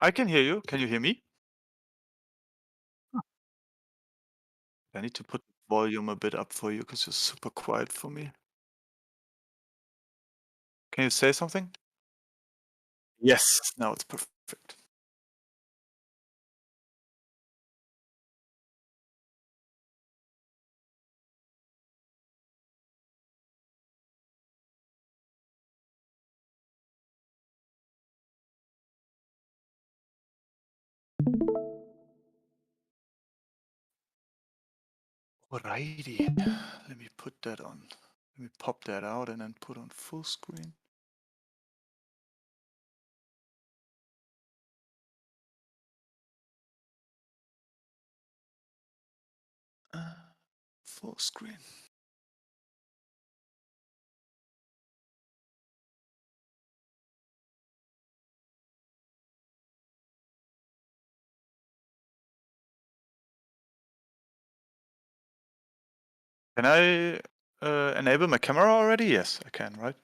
I can hear you. Can you hear me? Huh. I need to put the volume a bit up for you because you're super quiet for me. Can you say something? Yes. Now it's perfect. Alrighty. Let me put that on. Let me pop that out and then put on full screen. Uh, Full screen. Can I enable my camera already? Yes, I can, right?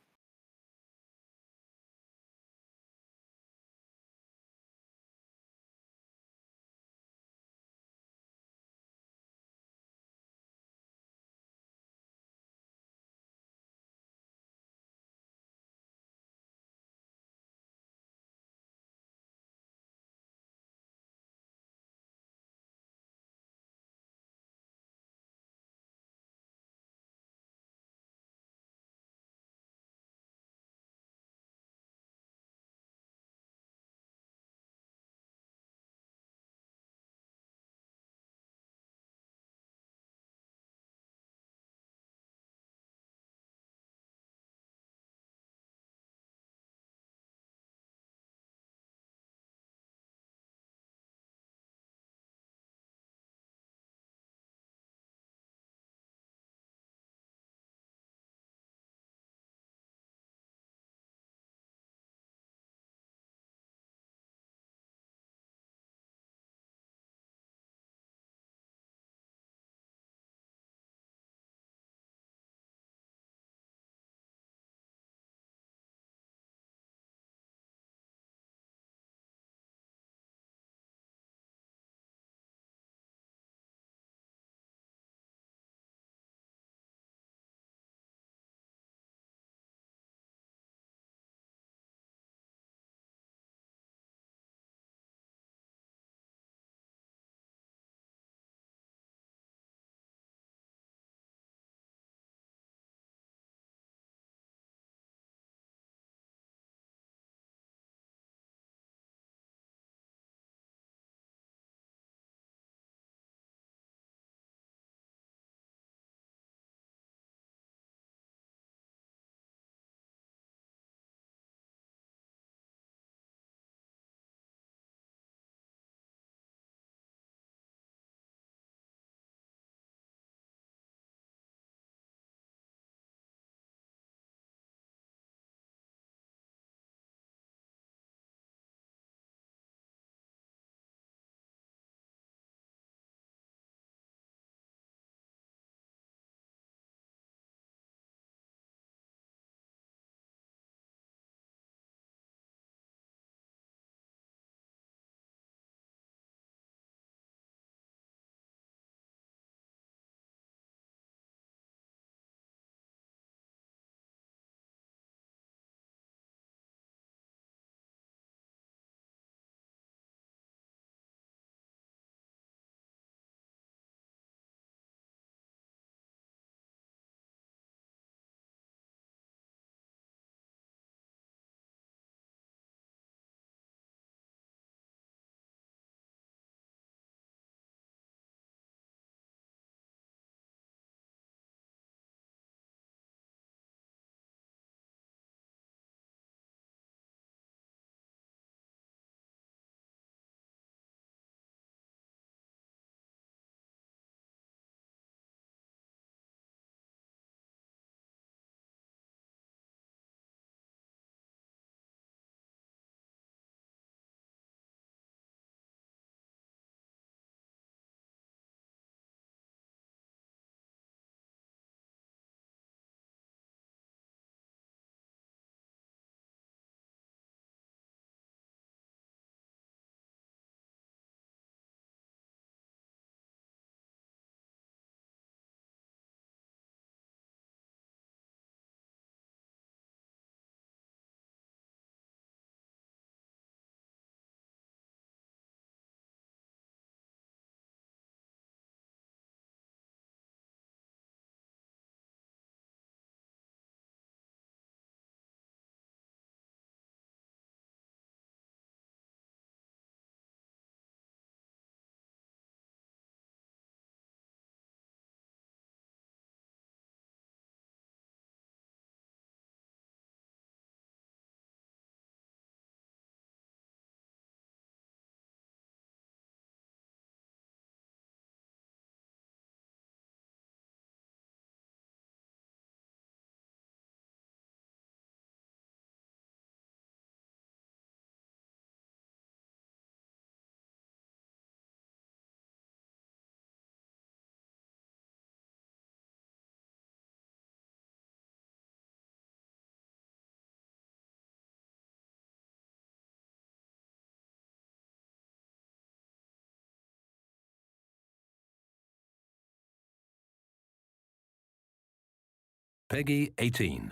Peggy 18.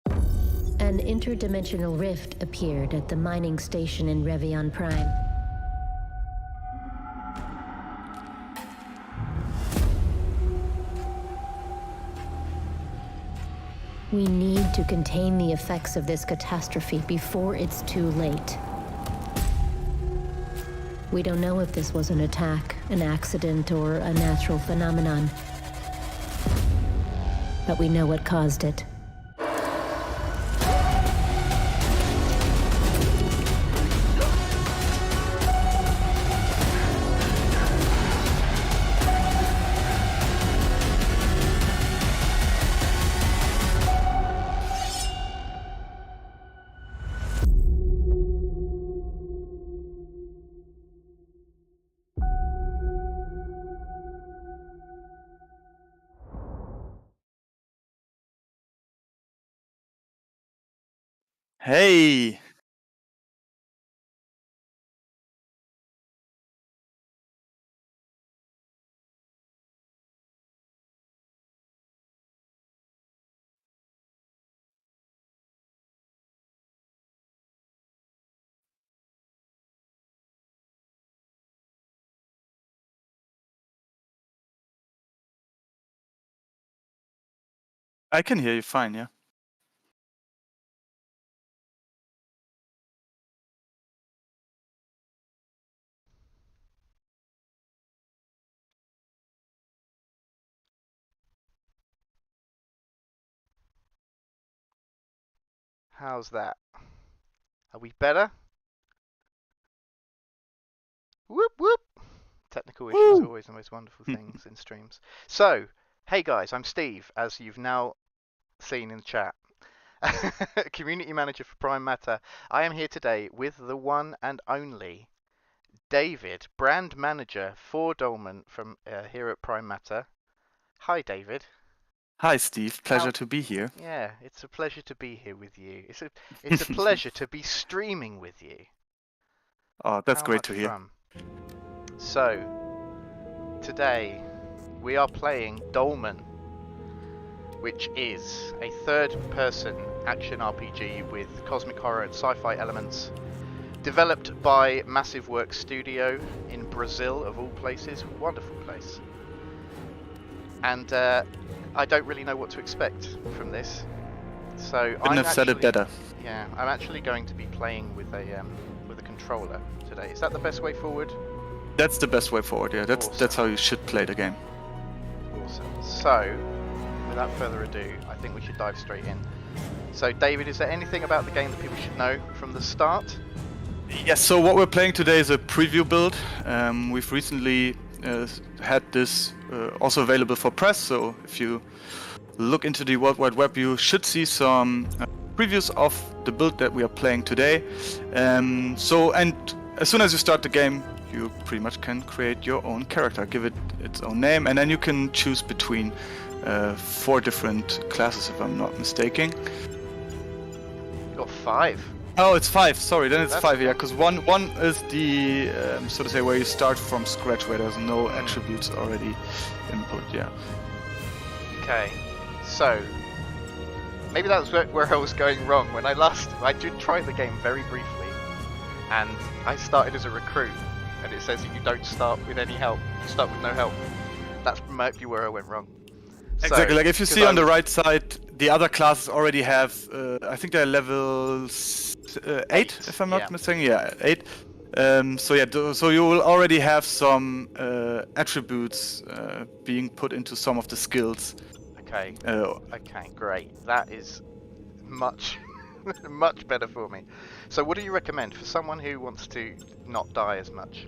An interdimensional rift appeared at the mining station in Revion Prime. We need to contain the effects of this catastrophe before it's too late. We don't know if this was an attack, an accident, or a natural phenomenon. But we know what caused it. Hey! I can hear you fine, yeah. How's that? Are we better? Whoop whoop! Technical issues are always the most wonderful things in streams. So, hey guys, I'm Steve, as you've now seen in the chat. Community manager for Prime Matter. I am here today with the one and only David, brand manager for Dolmen from here at Prime Matter. Hi David. Hi, Steve. Pleasure to be here. Yeah, it's a pleasure to be here with you. It's a pleasure to be streaming with you. Oh, that's How great much to hear. fun. So, today we are playing Dolmen, which is a third-person action RPG with cosmic horror and sci-fi elements, developed by Massive Works Studio in Brazil, of all places. Wonderful place. And I don't really know what to expect from this. So Couldn't have said it better. Yeah, I'm actually going to be playing with a controller today. Is that the best way forward? That's the best way forward, yeah. That's Awesome. how you should play the game. Awesome. So, without further ado, I think we should dive straight in. So, David, is there anything about the game that people should know from the start? Yes, so what we're playing today is a preview build. We've recently had this also available for press, so if you look into the World Wide Web, you should see some previews of the build that we are playing today. And as soon as you start the game, you pretty much can create your own character, give it its own name, and then you can choose between 4 different classes, if I'm not mistaken. You got 5. Oh, it's 5. Sorry, then it's That's 5. Yeah, okay. because one is the so to say where you start from scratch, where there's no attributes already input. Yeah. Okay, so maybe that's where I was going wrong. When I did try the game very briefly, and I started as a recruit, and it says that you don't start with any help, you start with no help. That might be where I went wrong. Exactly. Like if you see on the right side, the other classes already have, I think they're level 8, if I'm not mistaken. Yeah, 8. So you will already have some attributes being put into some of the skills. Okay. Okay, great. That is much, much better for me. So, what do you recommend for someone who wants to not die as much?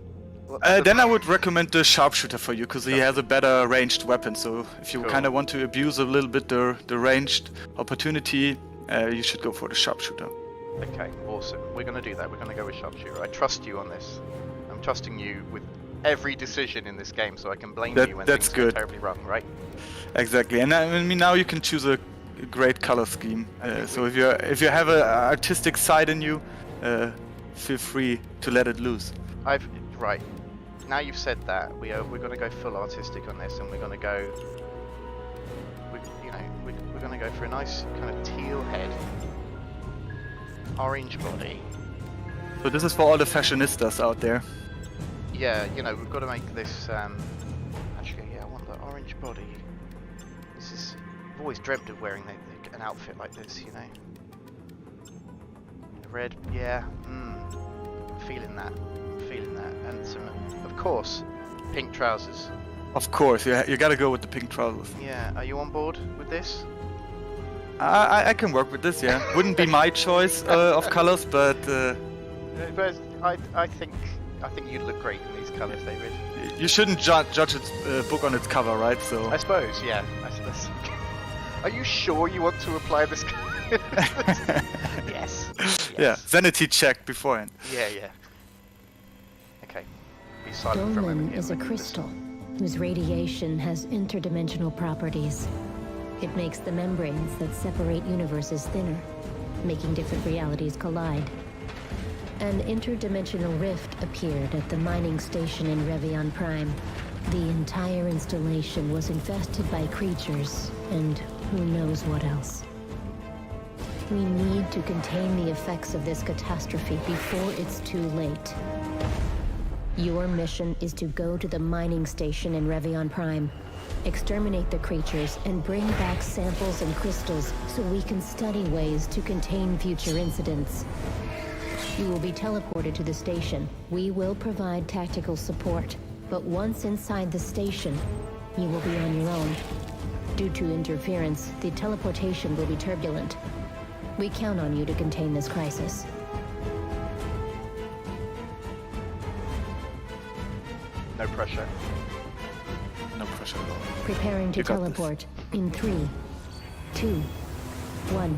Then I would recommend the sharpshooter for you, because he has a better ranged weapon. So if you kind of want to abuse a little bit the ranged opportunity, you should go for the sharpshooter. Okay, awesome. We're going to do that. We're going to go with sharpshooter. I trust you on this. I'm trusting you with every decision in this game, so I can blame you when things go terribly wrong, right? Exactly. And I mean, now you can choose a great color scheme. So if you have an artistic side in you, feel free to let it loose. Right. Now you've said that, we're going to go full artistic on this, and we're going to go. we're going to go for a nice kind of teal head, orange body. So this is for all the fashionistas out there. Yeah, you know, we've got to make this, actually, yeah, I want the orange body. This is, I've always dreamt of wearing an outfit like this, you know. Red, yeah, feeling that, and some, of course, pink trousers. Of course, you gotta go with the pink trousers. Yeah, are you on board with this? I can work with this, yeah. Wouldn't be my choice of colors, but But I think you'd look great in these colours, David. you shouldn't judge its book on its cover, right? So I suppose, yeah. Are you sure you want to apply this? Yes. yeah, sanity check beforehand. Yeah. Okay. Be silent for a moment. Dolmen is a crystal whose radiation has interdimensional properties. It makes the membranes that separate universes thinner, making different realities collide. An interdimensional rift appeared at the mining station in Revion Prime. The entire installation was infested by creatures, and who knows what else. We need to contain the effects of this catastrophe before it's too late. Your mission is to go to the mining station in Revion Prime, exterminate the creatures, and bring back samples and crystals so we can study ways to contain future incidents. You will be teleported to the station. We will provide tactical support, but once inside the station, you will be on your own. Due to interference, the teleportation will be turbulent. We count on you to contain this crisis. No pressure. No pressure at all. Preparing to You got teleport in 3, 2, 1.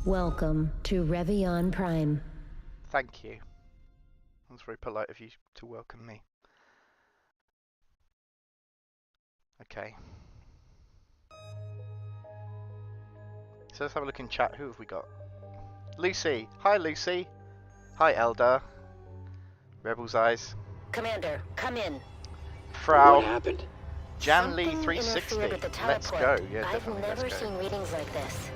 Welcome to Revion Prime. Thank you. That's very polite of you to welcome me. Okay. So let's have a look in chat. Who have we got? Lucy. Hi, Lucy. Hi, Eldar. Rebel's Eyes. Commander, come in. Frau. What happened? Janly Something 360. interfered with the Let's teleport. go. Yeah, I've definitely. never Let's go. seen readings like this.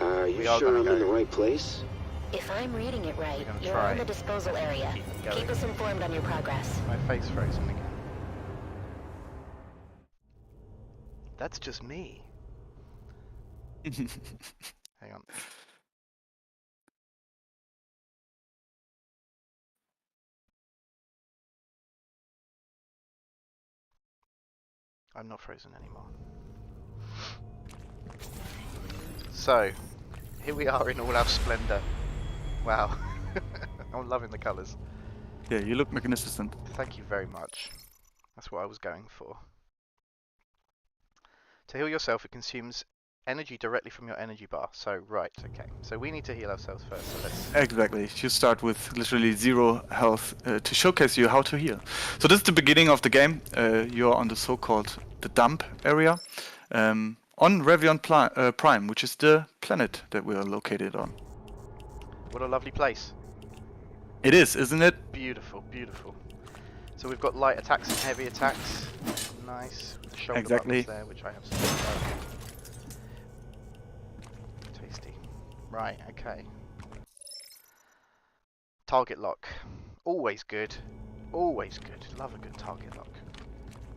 Are you We are sure gonna I'm go. in the right place? If I'm reading it right, We're gonna you're try. on the disposal area. Keep going. Keep us informed on your progress. My face frozen again. That's just me. Hang on. I'm not frozen anymore. So, here we are in all our splendor. Wow. I'm loving the colours. Yeah, you look magnificent. Thank you very much. That's what I was going for. To heal yourself, it consumes energy directly from your energy bar. So, right, okay. So we need to heal ourselves first. So let's... Exactly. You start with literally 0 health to showcase you how to heal. So this is the beginning of the game. You're on the so-called the dump area on Revion Prime, which is the planet that we are located on. What a lovely place. It is, isn't it? Beautiful, beautiful. So we've got light attacks and heavy attacks. Nice. With the shoulder Exactly. buttons there, which I have some. Tasty. Right, okay. Target lock. Always good. Always good. Love a good target lock.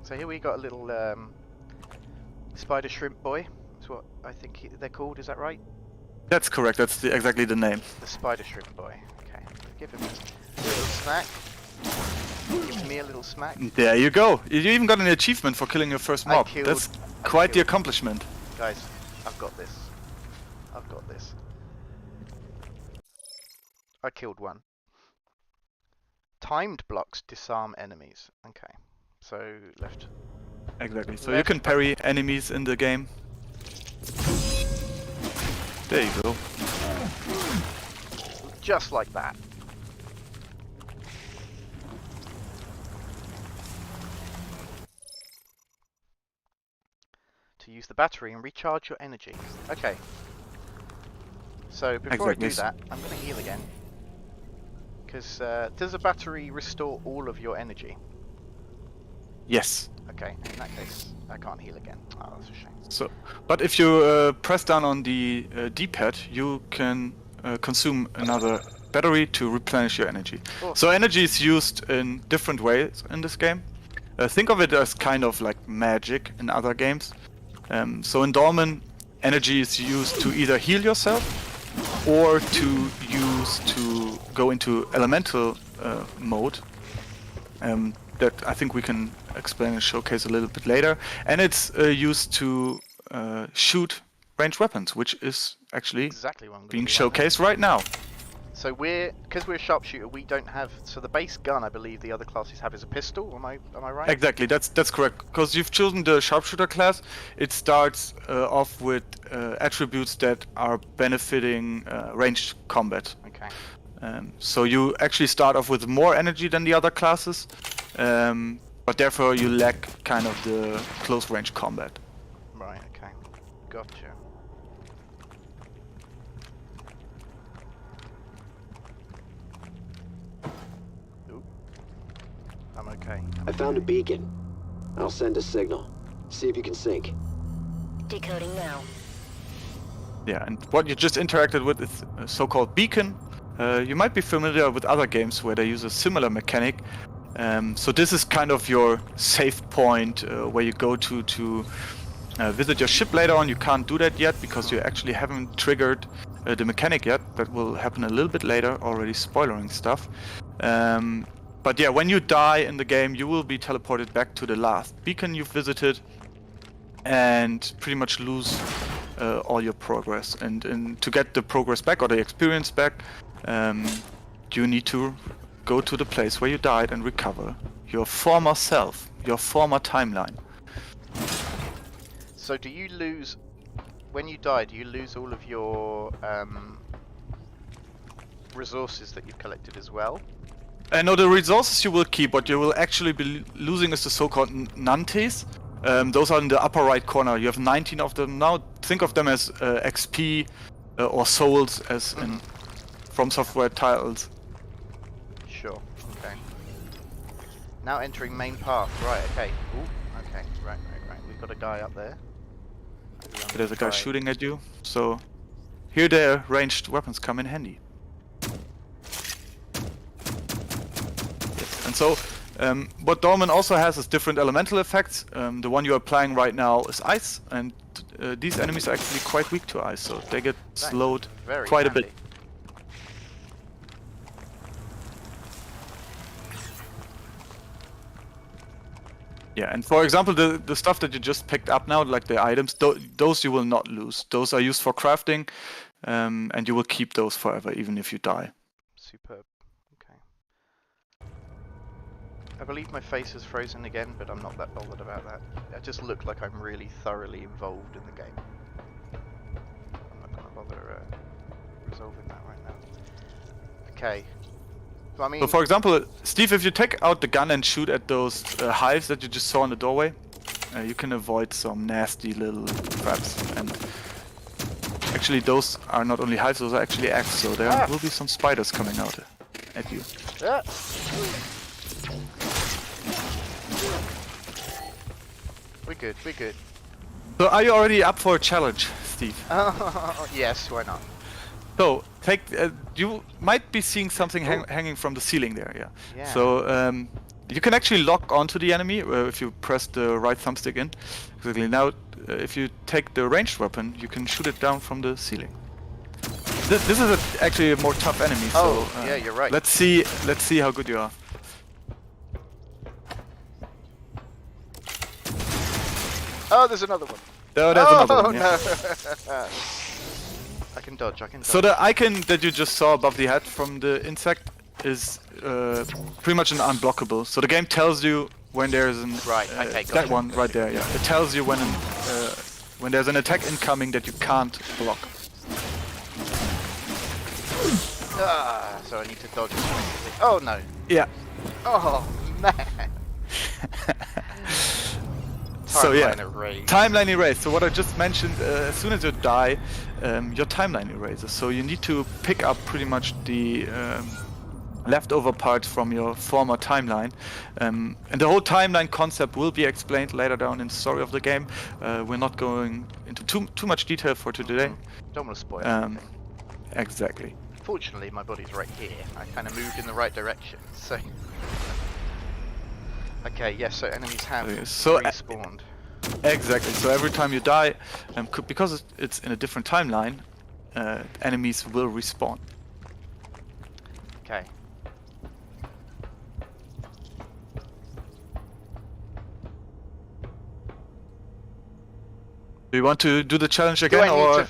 So here we got a little spider shrimp boy. That's what I think they're called, is that right? That's correct. That's exactly the name. The spider shrimp boy. Okay. Give him a little smack. Give me a little smack. There you go. You even got an achievement for killing your first mob. That's quite the accomplishment. Guys, I've got this. I've got this. I killed one. Timed blocks disarm enemies. Okay. So left. Exactly. So you Left can parry enemies in the game. There you go. Just like that. To use the battery and recharge your energy. Okay. So before I do that, I'm going to heal again. Because does a battery restore all of your energy? Yes. Okay, in that case, I can't heal again. Oh, that's a shame. So, but if you press down on the D-pad, you can consume another battery to replenish your energy. Awesome. So energy is used in different ways in this game. Think of it as kind of like magic in other games. So in Dolmen, energy is used to either heal yourself or to use to go into elemental mode. That I think we can explain and showcase a little bit later. And it's used to shoot ranged weapons, which is actually Exactly what I'm being gonna do showcased right now. So because we're a sharpshooter, we don't have. So the base gun, I believe, the other classes have is a pistol. Am I right? Exactly, that's correct. Because you've chosen the sharpshooter class, it starts off with attributes that are benefiting ranged combat. Okay. So you actually start off with more energy than the other classes, but therefore you lack kind of the close range combat. Right. Okay. Gotcha. Oop. I'm okay. I found a beacon. I'll send a signal. See if you can sync. Decoding now. Yeah, and what you just interacted with is a so-called beacon. You might be familiar with other games where they use a similar mechanic. So this is kind of your safe point where you go to visit your ship later on. You can't do that yet because you actually haven't triggered the mechanic yet. That will happen a little bit later, already spoiling stuff. But yeah, when you die in the game, you will be teleported back to the last beacon you've visited and pretty much lose all your progress. And to get the progress back or the experience back, you need to go to the place where you died and recover your former self, your former timeline. So do you lose when you die? Do you lose all of your resources that you've collected as well? No, the resources you will keep. What you will actually be losing is the so-called nantes. Those are in the upper right corner. You have 19 of them now. Think of them as XP or souls, as in From Software titles. Sure. Okay. Now entering main path. Right. Okay. Ooh. Okay. Right. We've got a guy up there. There's a guy shooting at you. So here the ranged weapons come in handy. Yes. And so what Dolmen also has is different elemental effects. The one you're applying right now is ice, and these enemies are actually quite weak to ice, so they get slowed quite a bit. Yeah, and for example, the stuff that you just picked up now, like the items, those you will not lose. Those are used for crafting, and you will keep those forever, even if you die. Superb. Okay. I believe my face is frozen again, but I'm not that bothered about that. I just look like I'm really thoroughly involved in the game. I'm not going to bother resolving that right now. Okay. So, I mean, so for example, Steve, if you take out the gun and shoot at those hives that you just saw in the doorway, you can avoid some nasty little traps. And actually those are not only hives, those are actually eggs, so there will be some spiders coming out at you. We're good. So are you already up for a challenge, Steve? Yes, why not? So, you might be seeing something hanging from the ceiling there, Yeah. So, you can actually lock onto the enemy if you press the right thumbstick in. Exactly. Now, if you take the ranged weapon, you can shoot it down from the ceiling. This is actually a more tough enemy, so... yeah, you're right. Let's see how good you are. Oh, there's another one. Oh, there's another one, yeah. No. I can dodge. So the icon that you just saw above the head from the insect is pretty much an unblockable. So the game tells you when there's an that one right there. Yeah, it tells you when there's an attack incoming that you can't block. So I need to dodge. Oh no. Yeah. Oh man. So yeah, erase. Timeline erase. So what I just mentioned, as soon as you die, your timeline erases. So you need to pick up pretty much the leftover parts from your former timeline. And the whole timeline concept will be explained later down in the story of the game. We're not going into too much detail for today. Don't want to spoil anything. Exactly. Fortunately, my body's right here. I kind of moved in the right direction, so... Okay, yes, so enemies have respawned. Exactly, so every time you die, because it's in a different timeline, enemies will respawn. Okay. Do you want to do the challenge again,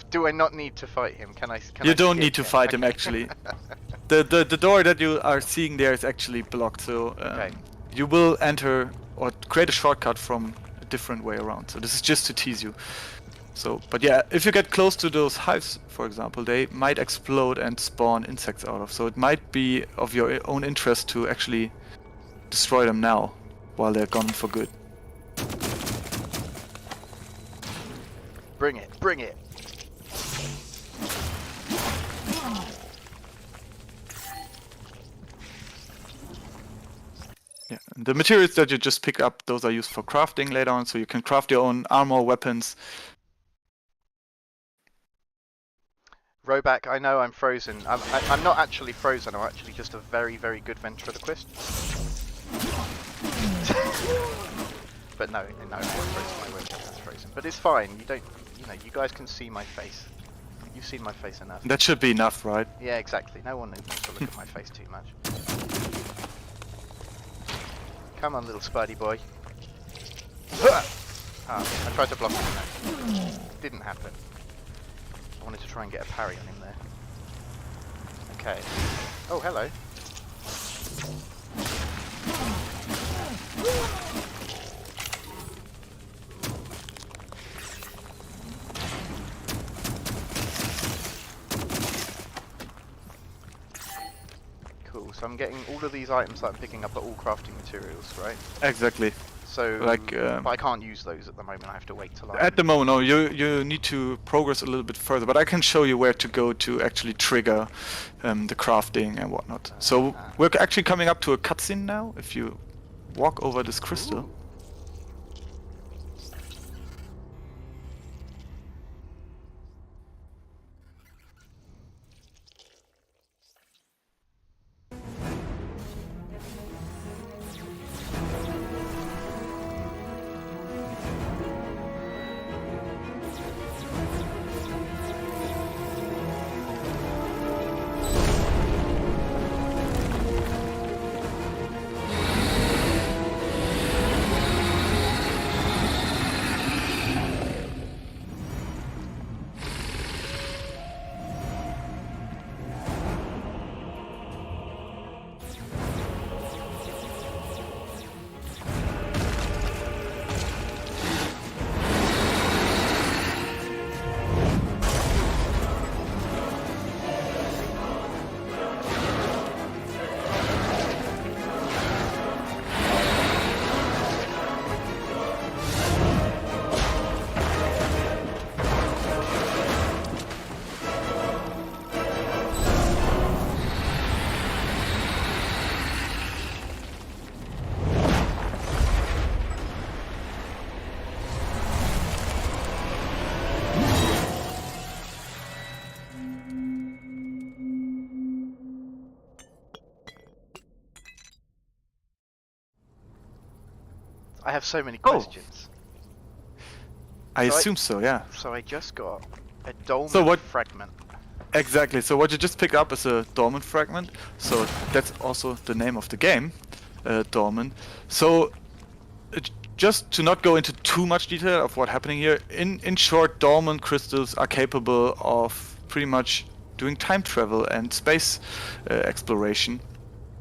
do I not need to fight him? Can you don't need to fight him, actually. The door that you are seeing there is actually blocked, so you will enter or create a shortcut from a different way around. So this is just to tease you. So, but yeah, if you get close to those hives, for example, they might explode and spawn insects out of. So it might be of your own interest to actually destroy them now, while they're gone for good. Bring it, bring it! Yeah, and the materials that you just pick up, those are used for crafting later on, so you can craft your own armor, weapons. Roback, I know I'm frozen. I'm not actually frozen, I'm actually just a very, very good ventriloquist. But no, I'm not frozen, my webcam is frozen. But it's fine, you guys can see my face. You've seen my face enough. That should be enough, right? Yeah, exactly. No one needs to look at my face too much. Come on, little Spidey boy. I tried to block him. Didn't happen. I wanted to try and get a parry on him there. Okay. Oh, hello. Cool, so I'm getting all of these items that I'm picking up are all crafting materials, right? Exactly. So, like, but I can't use those at the moment, I have to wait till I... At the moment, no, you need to progress a little bit further, but I can show you where to go to actually trigger the crafting and whatnot. So we're actually coming up to a cutscene now, if you walk over this crystal. Ooh. I have so many questions. I assume so, yeah. So I just got a Dolmen fragment. Exactly, so what you just picked up is a Dolmen fragment, so that's also the name of the game, Dolmen. So, just to not go into too much detail of what's happening here, in short, Dolmen crystals are capable of pretty much doing time travel and space exploration,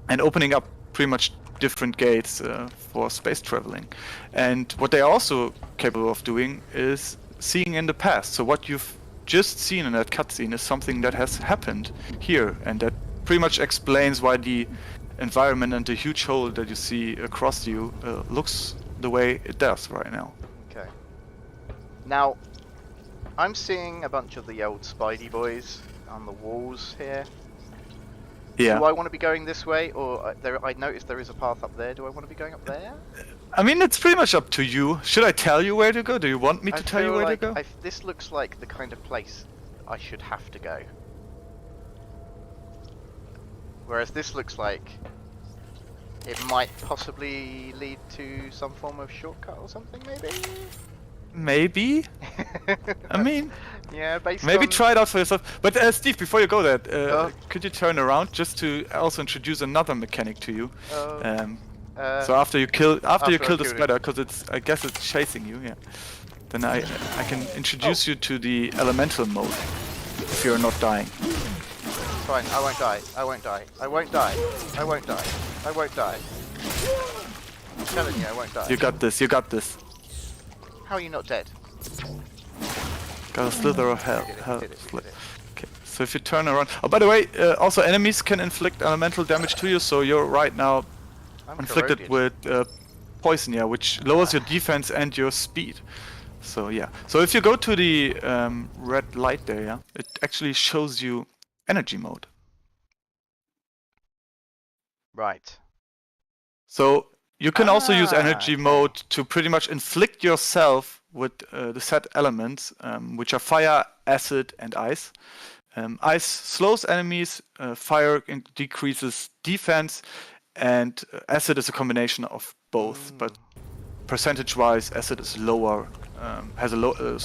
and opening up pretty much different gates for space traveling. And what they're also capable of doing is seeing in the past. So what you've just seen in that cutscene is something that has happened here, and that pretty much explains why the environment and the huge hole that you see across you looks the way it does right now. Okay. Now, I'm seeing a bunch of the old Spidey boys on the walls here. Yeah. Do I want to be going this way, or I noticed there is a path up there. Do I want to be going up there? I mean, it's pretty much up to you. Should I tell you where to go? Do you want me to tell you where to go? This looks like the kind of place I should have to go. Whereas this looks like it might possibly lead to some form of shortcut or something, maybe? Maybe. I mean, yeah, maybe on... try it out for yourself. But Steve, before you go there, could you turn around just to also introduce another mechanic to you? So after you kill the spider, because I guess it's chasing you, yeah. Then I can introduce you to the elemental mode if you're not dying. It's fine. I won't die. I won't die. I won't die. I won't die. I won't die. I'm telling you, I won't die. You got this. You got this. How are you not dead? Got a slither of hell. Okay, so if you turn around... Oh, by the way, also enemies can inflict elemental damage to you, so you're right now inflicted with poison, yeah, which lowers your defense and your speed. So yeah. So if you go to the red light there, yeah, it actually shows you energy mode. Right. So you can also use energy mode to pretty much inflict yourself with the set elements, which are fire, acid, and ice. Ice slows enemies, fire decreases defense, and acid is a combination of both. But percentage-wise, acid is lower, has a lower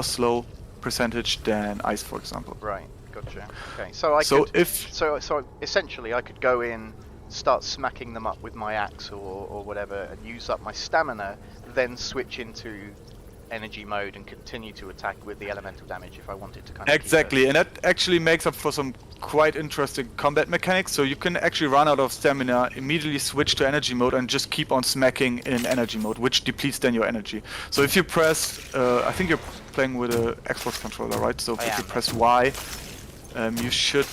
slow percentage than ice, for example. Right. Gotcha. Okay. So essentially, I could go in, start smacking them up with my axe or whatever, and use up my stamina, then switch into energy mode and continue to attack with the elemental damage if I wanted to kind of exactly, and that actually makes up for some quite interesting combat mechanics. So you can actually run out of stamina, immediately switch to energy mode, and just keep on smacking in energy mode, which depletes then your energy. So if you press, I think you're playing with an Xbox controller, right? So if you press Y, you should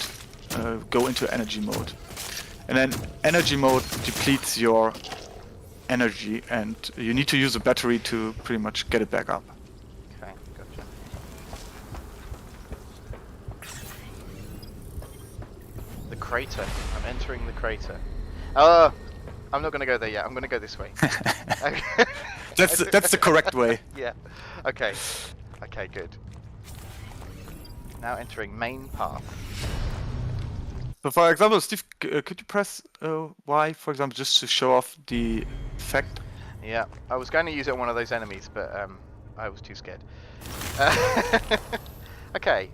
go into energy mode. And then energy mode depletes your energy, and you need to use a battery to pretty much get it back up. Okay, gotcha. The crater. I'm entering the crater. I'm not going to go there yet. I'm going to go this way. That's the correct way. Yeah. Okay. Okay, good. Now entering main path. So for example, Steve, could you press Y, for example, just to show off the effect? Yeah, I was going to use it on one of those enemies, but I was too scared. Okay.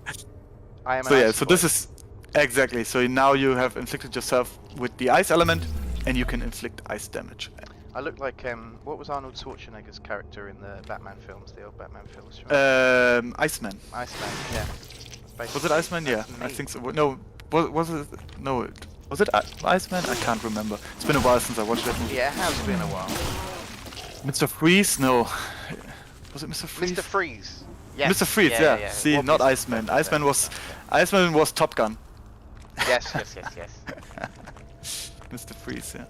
I am so yeah, so this is exactly. So now you have inflicted yourself with the ice element, and you can inflict ice damage. I look like what was Arnold Schwarzenegger's character in the Batman films, the old Batman films? Iceman. Iceman, yeah. Was it Iceman? Yeah, I think so. No. Was it? No. Was it Iceman? I can't remember. It's been a while since I watched that movie. Yeah, it has been a while. Mr. Freeze? No. Was it Mr. Freeze? Mr. Freeze. Yes. Mr. Freeze, yeah. See, well, not Iceman. Iceman was Top Gun. Yes. Mr. Freeze, yeah.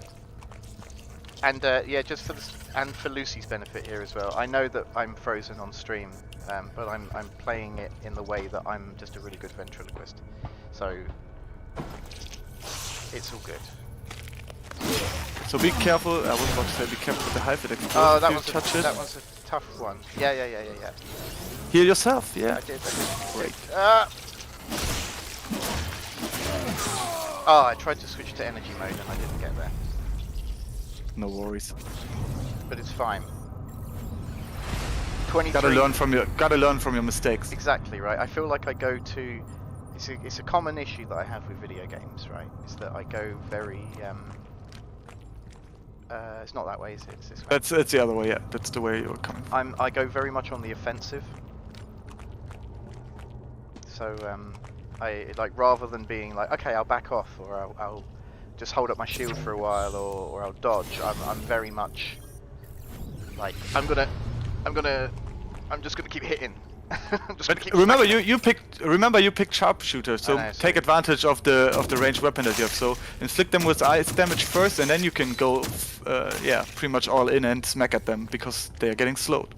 And yeah, just for Lucy's benefit here as well. I know that I'm frozen on stream, but I'm playing it in the way that I'm just a really good ventriloquist. So it's all good. So be careful. I was about to say, be careful with the hive attack. Oh, that was a tough one. Yeah. Heal yourself. Yeah. I did. Great. Oh, I tried to switch to energy mode and I didn't get there. No worries. But it's fine. 23. Gotta learn from your mistakes. Exactly right. I feel like I go to. It's a common issue that I have with video games, right? Is that I go very it's not that way, is it? It's this way. It's the other way, yeah. That's the way you're coming from. I go very much on the offensive. So I like, rather than being like, okay, I'll back off, or I'll just hold up my shield for a while, or I'll dodge. I'm very much like I'm just gonna keep hitting. Remember, you picked sharpshooter, so take advantage of the ranged weapon that you have. So inflict them with ice damage first, and then you can go, yeah, pretty much all in and smack at them because they are getting slowed.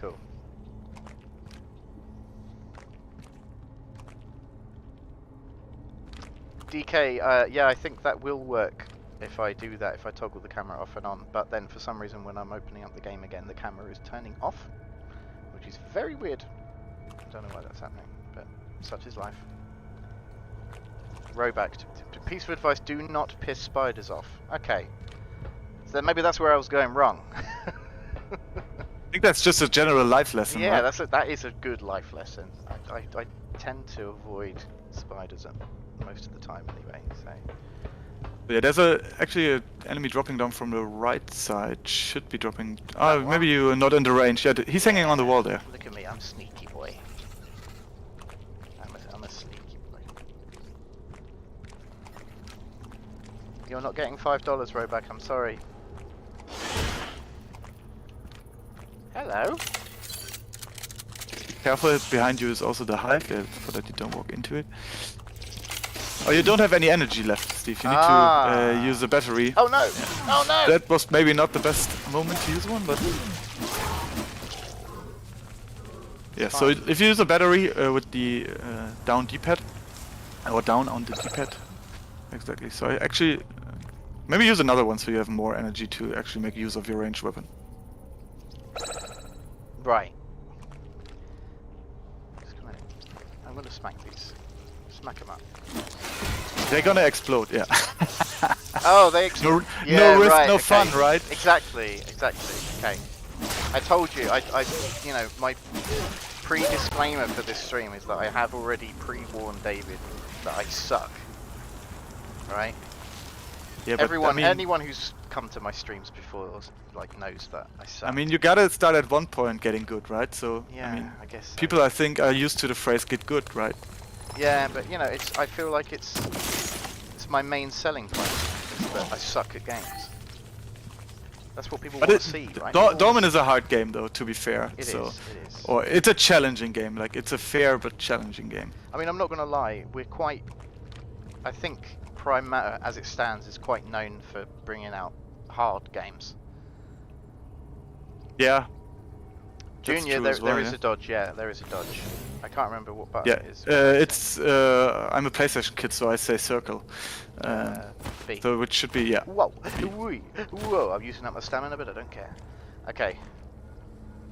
Cool. DK, yeah, I think that will work if I do that, if I toggle the camera off and on, but then for some reason when I'm opening up the game again, the camera is turning off, which is very weird. I don't know why that's happening, but such is life. Roback, piece of advice, do not piss spiders off. Okay, so maybe that's where I was going wrong. I think that's just a general life lesson, Yeah, right? that is a good life lesson. I tend to avoid spiders most of the time anyway, so... Yeah, there's actually an enemy dropping down from the right side. Should be dropping... Oh, That maybe one? you're not in the range. Yeah, he's hanging on the wall there. Look at me, I'm sneaky boy. I'm a sneaky boy. You're not getting $5, Roback, I'm sorry. Hello? Careful, behind you is also the hive, so that you don't walk into it. Oh, you don't have any energy left, Steve. You need to use the battery. Oh no! Oh no! That was maybe not the best moment to use one, but... Yeah, so if you use a battery with the down D-pad, or down on the D-pad, exactly. So I actually... maybe use another one so you have more energy to actually make use of your ranged weapon. Right. I'm gonna smack these. Smack them up. They're gonna explode, yeah. Oh, they explode. No, no risk, no fun, right? Exactly, exactly. Okay. I told you, you know, my pre-disclaimer for this stream is that I have already pre-warned David that I suck. Right? Yeah, but Everyone, I mean, anyone who's come to my streams before, like, knows that I suck. I mean, you gotta start at one point getting good, right? So, yeah, I mean, I guess so. people I think are used to the phrase "get good," right? Yeah, but you know, I feel like it's my main selling point is that I suck at games. That's what people want to see, right? Dolmen is a hard game, though. To be fair, It so is. or it's a challenging game. Like it's a fair but challenging game. I mean, I'm not gonna lie. We're quite. I think Prime Matter, as it stands, is quite known for bringing out hard games. Yeah. Junior, true as well, there is yeah. a dodge. Yeah, there is a dodge. I can't remember what button Yeah, it is. it's I'm a PlayStation kid, so I say circle. B. So which should be yeah. Whoa, whoa! I'm using up my stamina, but I don't care. Okay.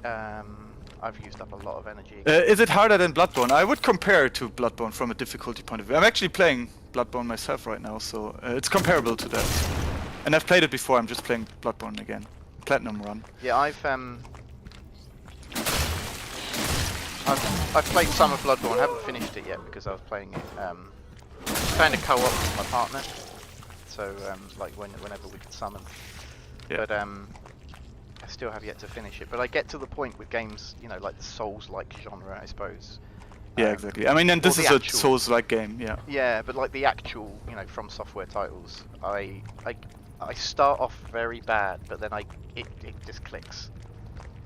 I've used up a lot of energy. Is it harder than Bloodborne? I would compare it to Bloodborne from a difficulty point of view. I'm actually playing Bloodborne myself right now, so it's comparable to that. And I've played it before. I'm just playing Bloodborne again, Platinum run. Yeah, I've played some of Bloodborne. I haven't finished it yet because I was playing it. Kind of co-op with my partner, so like whenever we could summon. Yeah. But I still have yet to finish it. But I get to the point with games, you know, like the Souls-like genre, I suppose. Yeah, exactly. I mean, and this or is the a actual- Souls-like game. Yeah. Yeah, but like the actual, you know, From Software titles, I start off very bad, but then it just clicks.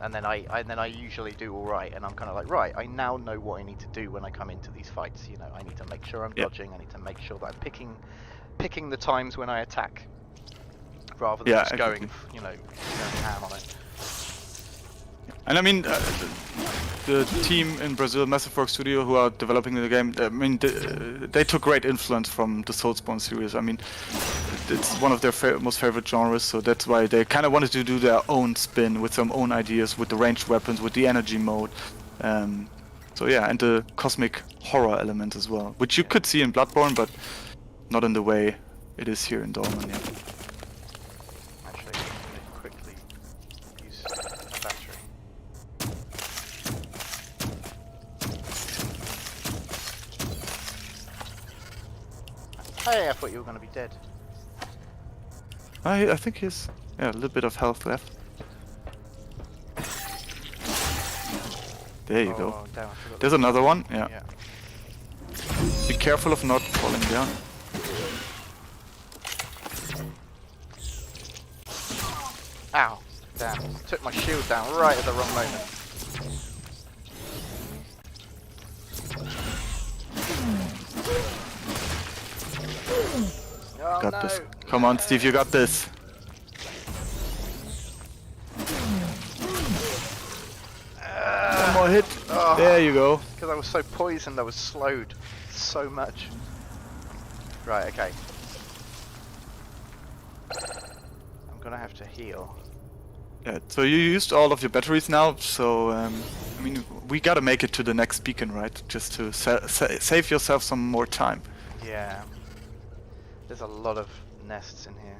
And then I usually do all right, and I'm kind of like, right, I now know what I need to do when I come into these fights. You know, I need to make sure I'm dodging. I need to make sure that I'm picking the times when I attack, rather than just exactly. going, you know, going ham on it. And I mean, the team in Brazil, Massive Studio, who are developing the game, I mean, they took great influence from the Soulspawn series. I mean, it's one of their most favorite genres, so that's why they kind of wanted to do their own spin with some own ideas, with the ranged weapons, with the energy mode. So yeah, and the cosmic horror element as well, which you could see in Bloodborne, but not in the way it is here in Dolmen. Yeah. Actually, let me quickly use a battery. Hey, I thought you were going to be dead. I think he's a little bit of health left. There you go. Oh, damn, I forgot There's another one. Yeah. Yeah. Be careful of not falling down. Ow! Damn. Took my shield down right at the wrong moment. Oh, Got no. this. Come on, Steve, you got this. One more hit. Oh. There you go. Because I was so poisoned, I was slowed so much. Right, okay. I'm gonna have to heal. Yeah, so you used all of your batteries now, so I mean, we gotta make it to the next beacon, right? Just to save yourself some more time. Yeah. There's a lot of nests in here.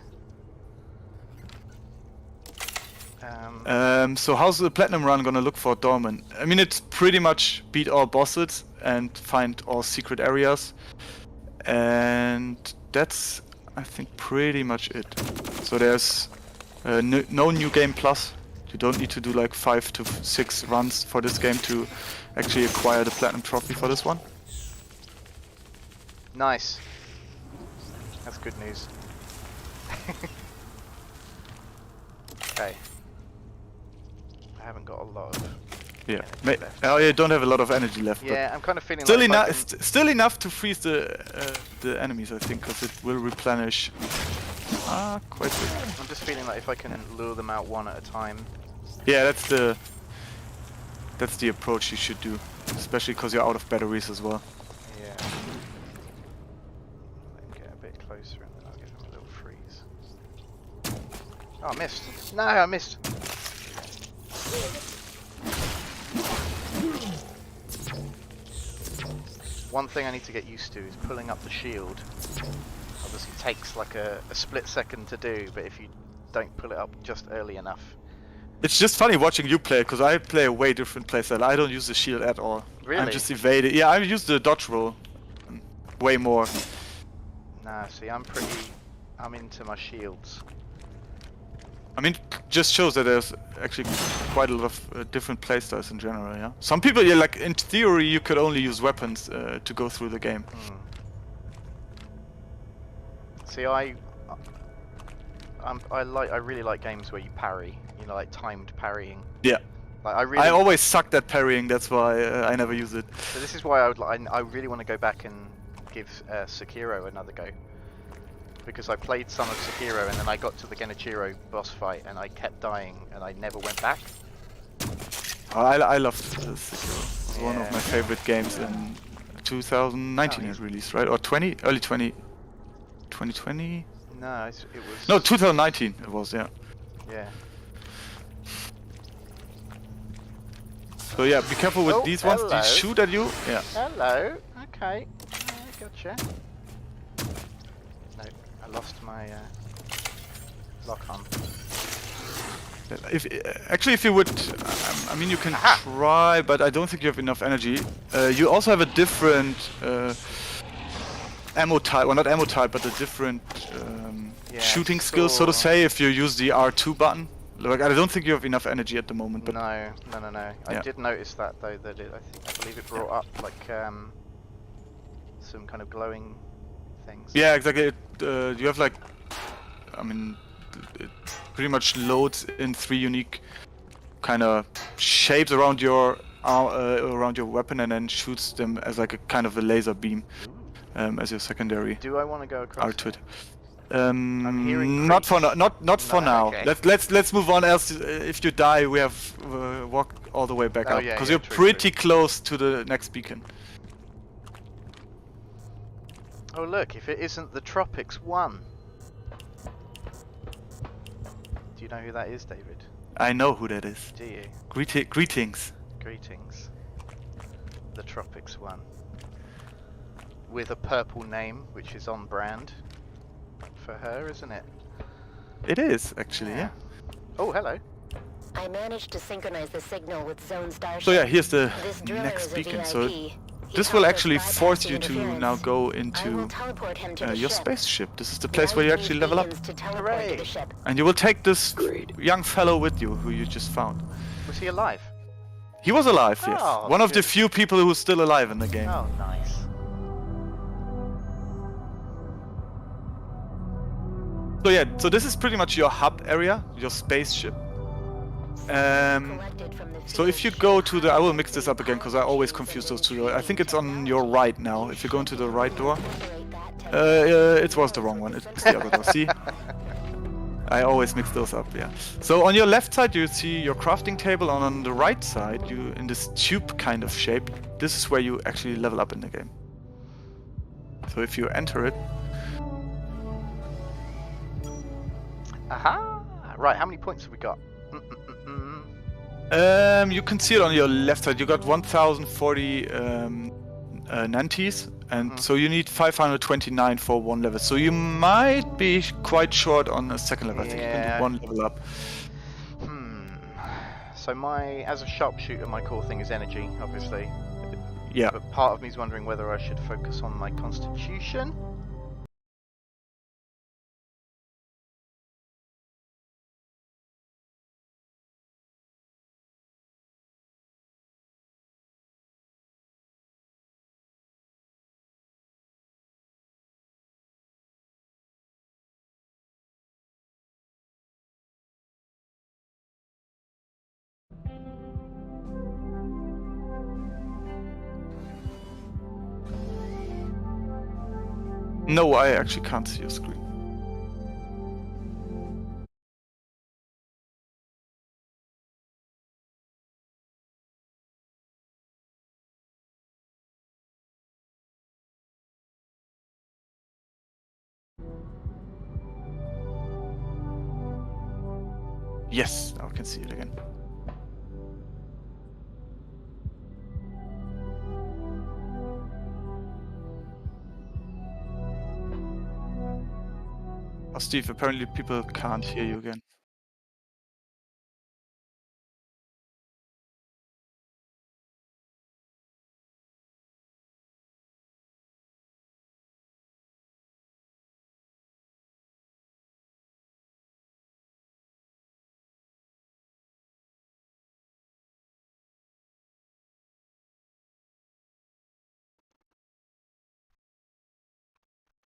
So how's the platinum run gonna look for Dolmen? I mean, it's pretty much beat all bosses and find all secret areas, and that's, I think, pretty much it. So there's no new game plus. You don't need to do like 5 to 6 runs for this game to actually acquire the platinum trophy for this one. Nice. That's good news. Okay. I haven't got a lot of... Yeah. energy left. Oh, you don't have a lot of energy left. Yeah, I'm kind of feeling Still like if I enough. can- Still enough to freeze the enemies, I think, because it will replenish. Quite good. I'm just feeling like if I can lure them out one at a time. Yeah, that's the approach you should do, especially because you're out of batteries as well. Yeah. Let him get a bit closer and then I'll give him a little freeze. Oh, I missed. No, I missed. One thing I need to get used to is pulling up the shield. Obviously it takes like a split second to do, but if you don't pull it up just early enough. It's just funny watching you play, because I play a way different playstyle. I don't use the shield at all. Really? I'm just evading. Yeah, I use the dodge roll way more. Nah, see, I'm into my shields. I mean, just shows that there's actually quite a lot of different playstyles in general, yeah? Some people, yeah, like, in theory, you could only use weapons to go through the game. See, I really like games where you parry, you know, like timed parrying. Yeah. Like I always sucked at parrying, that's why I never use it. So this is why I really want to go back and give Sekiro another go. Because I played some of Sekiro and then I got to the Genichiro boss fight and I kept dying and I never went back. I loved Sekiro. It was one of my favorite games in 2019 it released, right? Or early 2020? No, it was... No, 2019 it was, yeah. Yeah. So yeah, be careful with these ones, hello. these shoot at you. Yeah. Hello, okay. Gotcha. No, I lost my lock on. If you would, I mean, you can try, but I don't think you have enough energy. You also have a different ammo type, well, not ammo type, but a different shooting skill, so to say. If you use the R2 button, like, I don't think you have enough energy at the moment. But No. I did notice that though. That I believe it brought up like some kind of glowing things. Yeah, exactly. You have like, I mean, it pretty much loads in 3 unique kind of shapes around your weapon, and then shoots them as like a kind of a laser beam as your secondary. Do I want to go across? To it. I'm hearing not for creaks. not for now. Okay. Let's move on. Else, if you die, we have walk all the way back up, yeah, because yeah, you're true, pretty close to the next beacon. Oh look! If it isn't the Tropics 1. Do you know who that is, David? I know who that is. Do you? Greetings. Greetings. The Tropics 1. With a purple name, which is on brand for her, isn't it? It is actually, yeah. Oh, hello. I managed to synchronize the signal with Zone Starship. So yeah, here's the This driller next is a beacon. VIP. So He this will helped us actually bypass force the you to interference. now go I will into teleport him to the your ship. spaceship. This is the The place where you IP actually level up, begins to teleport Hooray. to the ship. and you will take this Great. young fellow with you, who you just found. Was he alive? He was alive, yes. Oh, One of the good. few people who's still alive in the game. Oh, nice. So yeah, so this is pretty much your hub area, your spaceship. Collected from the So if you go to the, I will mix this up again because I always confuse those two. I think it's on your right now. If you go into the right door, it was the wrong one. It's the other door. See, I always mix those up. Yeah. So on your left side you see your crafting table, and on the right side, you in this tube kind of shape. This is where you actually level up in the game. So if you enter it, Aha! Right, how many points have we got? You can see it on your left side. You got 1,040 nantes, and so you need 529 for one level. So you might be quite short on a second level. I think you can do one level up. So as a sharpshooter, my core thing is energy, obviously. Yeah. But part of me is wondering whether I should focus on my constitution. No, I actually can't see your screen. Yes, now I can see it again. Oh, Steve, apparently people can't hear you again.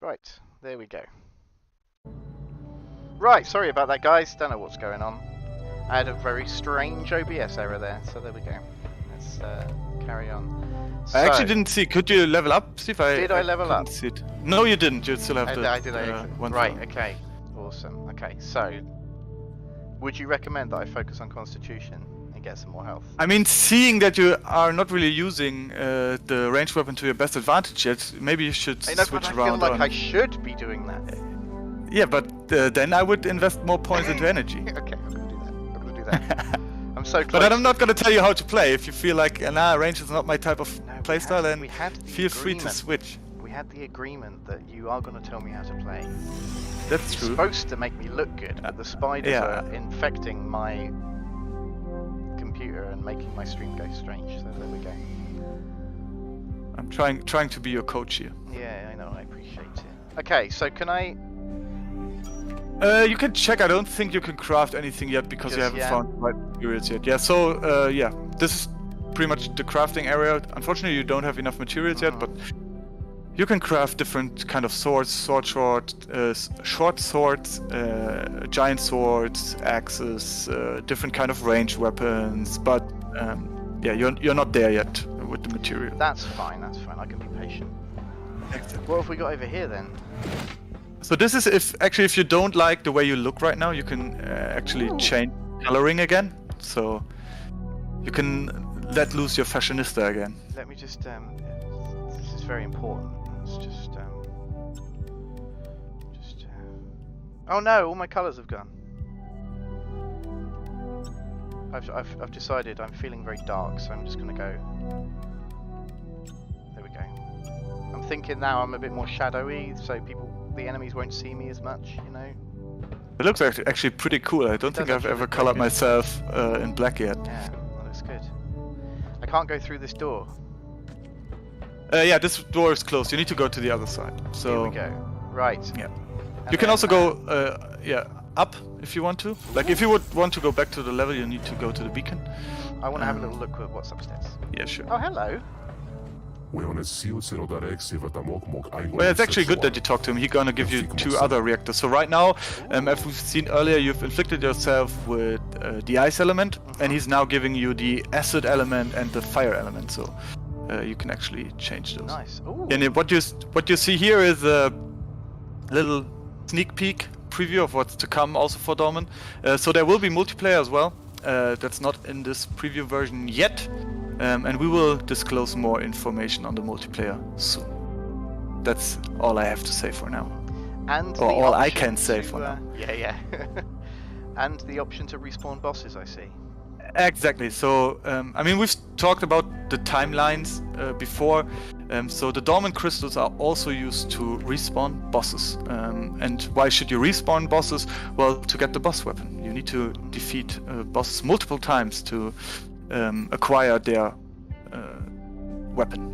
Right, there we go. Right, sorry about that, guys. Don't know what's going on. I had a very strange OBS error there, so there we go. Let's carry on. I actually didn't see. Could you level up, Steve? Did I level up? See it. No, you didn't. You still have one. Right. Okay. Awesome. Okay. So, would you recommend that I focus on Constitution and get some more health? I mean, seeing that you are not really using the ranged weapon to your best advantage yet, maybe you should switch but I around. feel like I should be doing that. Yeah, but then I would invest more points into energy. Okay, I'm gonna do that. I'm so close. But I'm not gonna tell you how to play. If you feel like, nah, range is not my type of playstyle, then feel free to switch. We had the agreement that you are gonna tell me how to play. That's true. It's supposed to make me look good, but the spiders are infecting my computer and making my stream go strange. So there we go. I'm trying to be your coach here. Yeah, I know. I appreciate it. Okay, so can I? You can check. I don't think you can craft anything yet because you haven't found the right materials yet. Yeah, so yeah, this is pretty much the crafting area. Unfortunately, you don't have enough materials yet, but you can craft different kind of swords, short swords, giant swords, axes, different kind of ranged weapons. But yeah, you're not there yet with the material. That's fine. That's fine. I can be patient. Excellent. What have we got over here then? So this is if you don't like the way you look right now, you can actually change coloring again. So you can let loose your fashionista again. Let me just this is very important. Let's just oh no, all my colours have gone. I've decided I'm feeling very dark, so I'm just gonna go. There we go. I'm thinking now I'm a bit more shadowy, so the enemies won't see me as much, you know. It looks actually pretty cool. I don't think I've ever colored myself in black yet. Yeah, that looks good. I can't go through this door. Yeah, this door is closed. You need to go to the other side. So here we go. Right. Yeah. You can also go up if you want to. Like if you would want to go back to the level, you need to go to the beacon. I want to have a little look at what's upstairs. Yeah, sure. Oh, hello. Well, it's actually good that you talk to him. He's gonna give you 2 other reactors. So right now, as we've seen earlier, you've inflicted yourself with the ice element, and he's now giving you the acid element and the fire element. So you can actually change those. Nice. Ooh. And what you see here is a little sneak peek preview of what's to come also for Dolmen. So there will be multiplayer as well. That's not in this preview version yet. And we will disclose more information on the multiplayer soon. That's all I have to say for now. And Or the all I option can say to, for now. Yeah. And the option to respawn bosses, I see. Exactly. So, I mean, we've talked about the timelines before. So the Dolmen crystals are also used to respawn bosses. And why should you respawn bosses? Well, to get the boss weapon. You need to defeat bosses multiple times to acquire their weapon.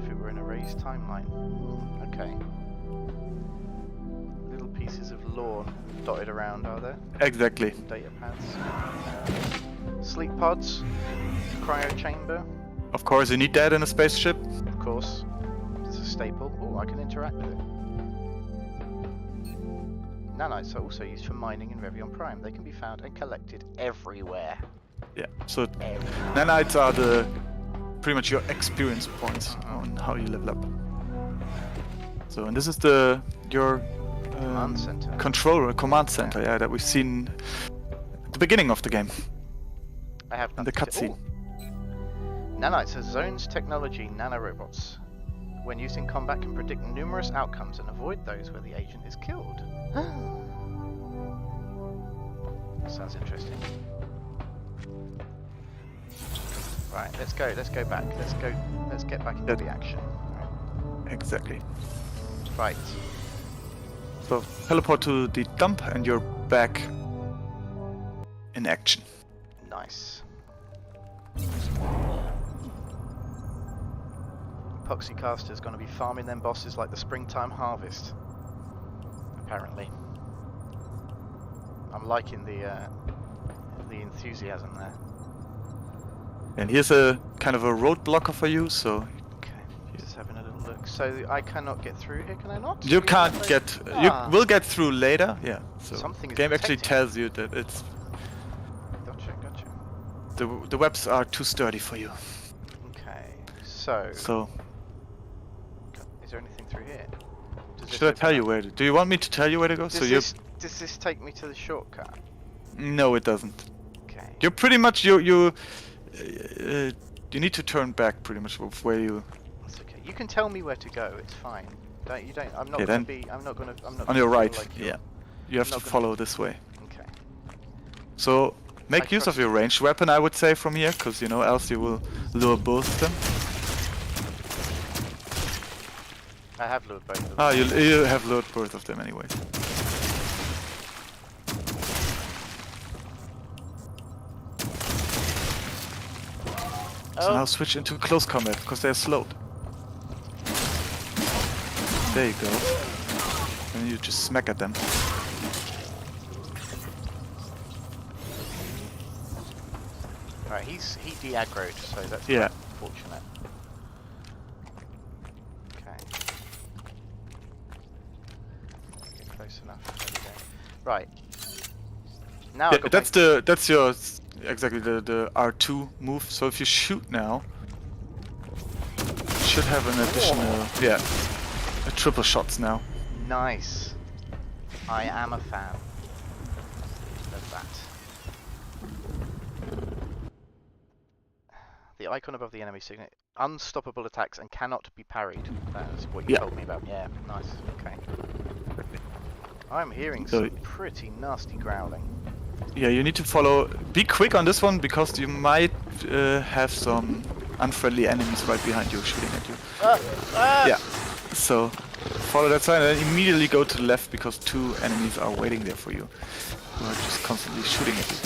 If it were in a raised timeline. Okay. Little pieces of lawn dotted around, are there? Exactly. Data pads. Sleep pods. Cryo chamber. Of course, you need that in a spaceship. Of course. It's a staple. Oh, I can interact with it. Nanites are also used for mining in Revion Prime. They can be found and collected everywhere. Yeah. So Everywhere. nanites are pretty much your experience points on how you level up. So, and this is your Command center. command center, yeah, that we've seen at the beginning of the game. I have In the nothing to- cutscene. Ooh. Nanites are Zone's technology nanorobots. When used in combat, can predict numerous outcomes and avoid those where the agent is killed. Sounds interesting. Right, let's go back. Let's get back into the action. Exactly. Right. So teleport to the dump and you're back in action. Nice. Epoxy Caster's gonna be farming them bosses like the springtime harvest. Apparently. I'm liking the enthusiasm there. And here's a kind of a road blocker for you, so Okay, just having a little look. So I cannot get through here, can I not? you can't get. You will get through later. Yeah. So Something the is game actually protecting tells you that it's Gotcha. the webs are too sturdy for you. Okay, so So is there anything through here? Does should I this tell open you up? where? Do you want me to tell you where to go? So Does this take me to the shortcut? no, it doesn't. Okay. You're pretty much you need to turn back pretty much of where you That's okay. You can tell me where to go. It's fine. Don't. I'm not Okay, gonna then be. I'm not gonna. on your feel right. like Yeah. you're- You have not to gonna- follow this way. Okay. So make I use of trust your you. ranged weapon, I would say, from here, because else you will lure both of them. I have lured both of them. Ah, you have lured both of them anyway. So now switch into close combat, because they're slowed. There you go. And you just smack at them. Right, he de-aggroed, so that's Yeah. quite fortunate. Okay. Get close enough. There we go. Right. Now Yeah, I've got that's your exactly the R2 move. So if you shoot now, you should have an additional a triple shots now. Nice. I am a fan of that. The icon above the enemy signet. Unstoppable attacks and cannot be parried. That's what you Yeah. told me about. Yeah, nice. Okay. I'm hearing So- some pretty nasty growling. Yeah, you need to follow. Be quick on this one because you might have some unfriendly enemies right behind you shooting at you. Yeah. So follow that sign and then immediately go to the left because 2 enemies are waiting there for you, who are just constantly shooting at you.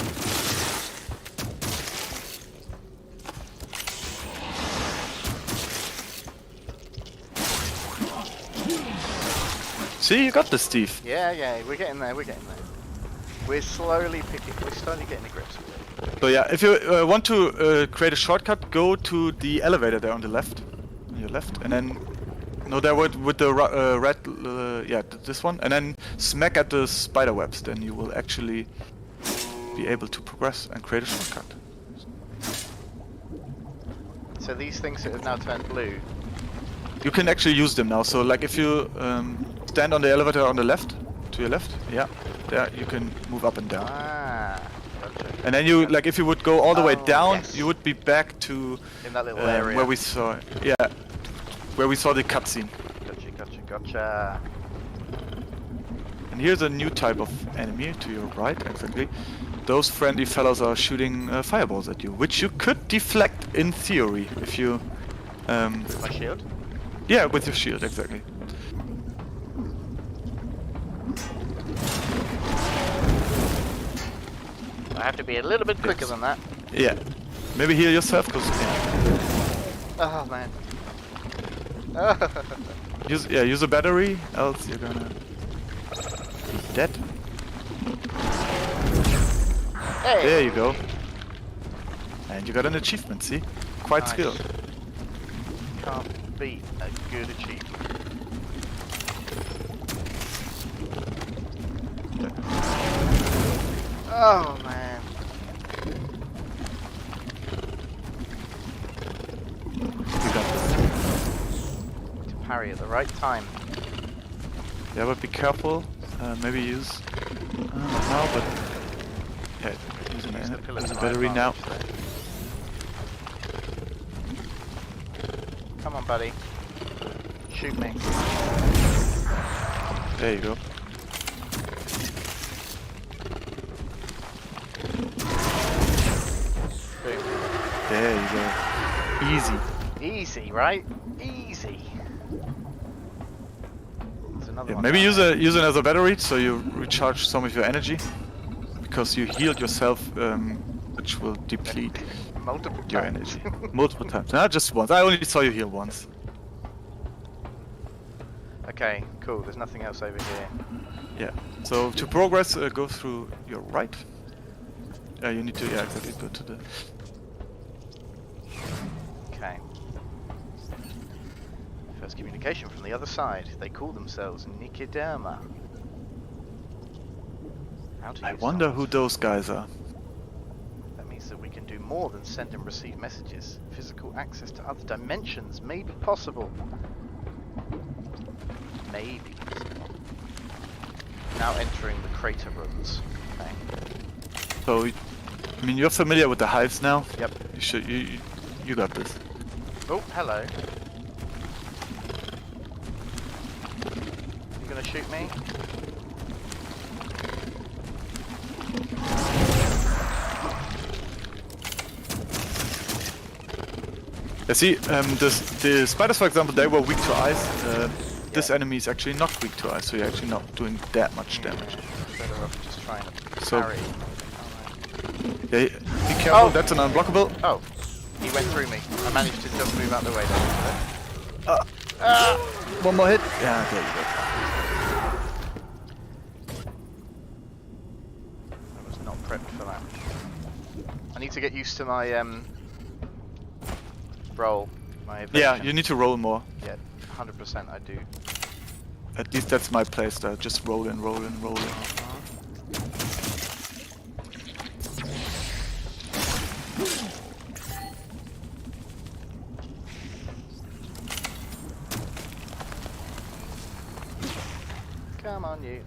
See, you got this, Steve. Yeah, we're getting there. We're slowly getting the grips with it. So yeah, if you want to create a shortcut, go to the elevator there on the left, on your left, and then there with the red, this one, and then smack at the spider webs. Then you will actually be able to progress and create a shortcut. So these things that have now turned blue. You can actually use them now. So like if you stand on the elevator on the left, to your left, yeah, there you can move up and down. Ah, gotcha. And then you, like, if you would go all the way Oh, down, yes. you would be back to In that little area. where we saw, where we saw the cutscene. Gotcha. And here's a new type of enemy to your right, exactly. Those friendly fellows are shooting fireballs at you, which you could deflect in theory if you. With my shield? Yeah, with your shield, exactly. I have to be a little bit quicker than that. Yeah. Maybe heal yourself, because Oh man. use a battery, else you're gonna be dead. Hey. There you go. And you got an achievement, see? Quite Nice. skilled. Can't beat a good achievement. Oh man. You got this. To parry at the right time. Yeah, but be careful. Maybe use not now, but yeah, use a battery now. Come on, buddy. Shoot me. There you go. Boom. There you go. Easy. Easy, right? Easy. There's another Yeah, one maybe down use another battery so you recharge some of your energy, because you healed yourself, which will deplete there. Multiple your times. energy multiple times. Not just once. I only saw you heal once. Okay, cool. There's nothing else over here. Yeah. So to progress, go through your right. You need to exactly go to the. Okay. First communication from the other side. They call themselves Nicoderma. How do I you wonder start? who those guys are. That means that we can do more than send and receive messages. Physical access to other dimensions may be possible. Maybe possible. Now entering the crater rooms. Okay. So, I mean, you're familiar with the hives now. Yep. You should. You got this. Oh, hello. You gonna shoot me? Yeah, see, the spiders, for example, they were weak to ice. This enemy is actually not weak to ice, so you're actually not doing that much damage. Better off just trying to So- parry. Yeah, be careful. Oh. That's an unblockable. Oh, he went through me. I managed to just move out the way there. One more hit. Yeah, there you I was not prepped for that. I need to get used to my roll. My go. Yeah, evasion. you need to roll more. Yeah, 100% I do. At least that's my playstyle. Just roll in, roll in, roll in. Come on, you.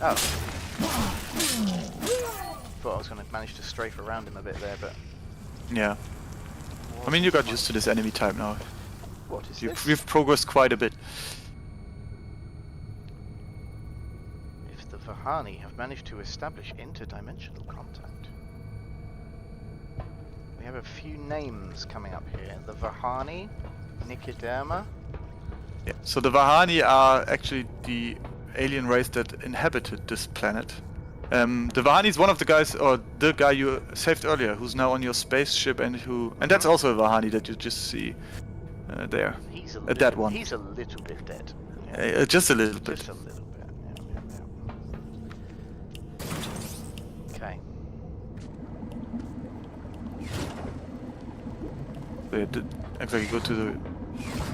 Oh. Thought I was going to manage to strafe around him a bit there, but Yeah. I mean, you got used to this enemy type now. what is this? You've progressed quite a bit. If the Vahani have managed to establish interdimensional contact. We have a few names coming up here. The Vahani, Nicoderma. Yeah. So the Vahani are actually the alien race that inhabited this planet. The Vahani is one of the guys, or the guy you saved earlier, who's now on your spaceship, and that's also a Vahani that you just see there. He's a That little, one. He's a little bit dead. Just a little bit. Just a little bit. Yeah. Okay. So you did exactly go to the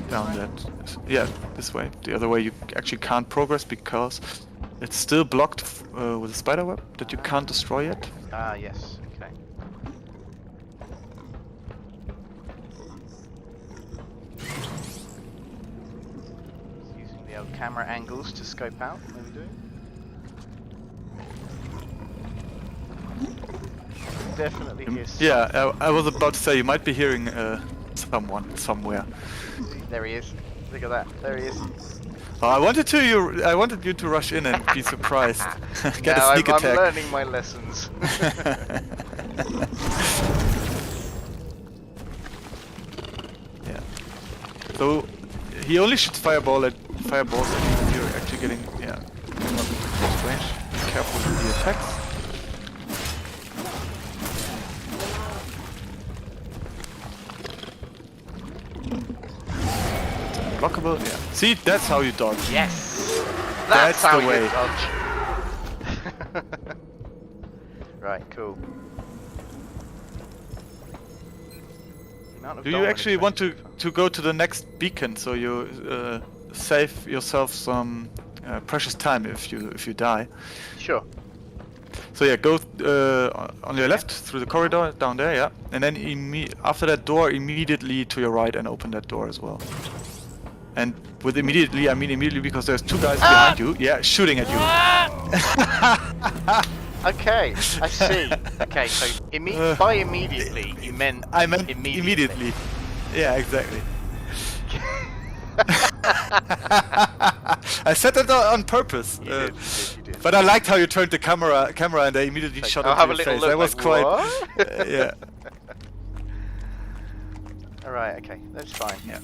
down that. Yeah, this way. The other way you actually can't progress because it's still blocked with a spider web that you can't destroy yet. Ah, yes. Okay. camera angles to scope out. There we do. Definitely hear Yeah, I was about to say you might be hearing someone somewhere. There he is. Look at that. There he is. I wanted you to rush in and be surprised. Get a sneak attack. I'm learning my lessons. Yeah. So he only shoots fireballs at you if you're actually getting not close range. Be careful with the attacks. Blockable, yeah. See, that's how you dodge. Yes! That's how the way. you dodge. Right, cool. Do you actually want to go to the next beacon so you save yourself some precious time if you die? Sure. So yeah, go on your left through the corridor down there, yeah, and then after that door, immediately to your right and open that door as well. And with immediately, I mean immediately because there's two guys behind you, yeah, shooting at you. Okay, I see. Okay, so by immediately, you meant I meant immediately. Yeah, exactly. I said that on purpose. You did. But I liked how you turned the camera and they immediately shot I'll into have a your little face. look, That was like, quite. what? Yeah. Alright, okay, that's fine. Yeah.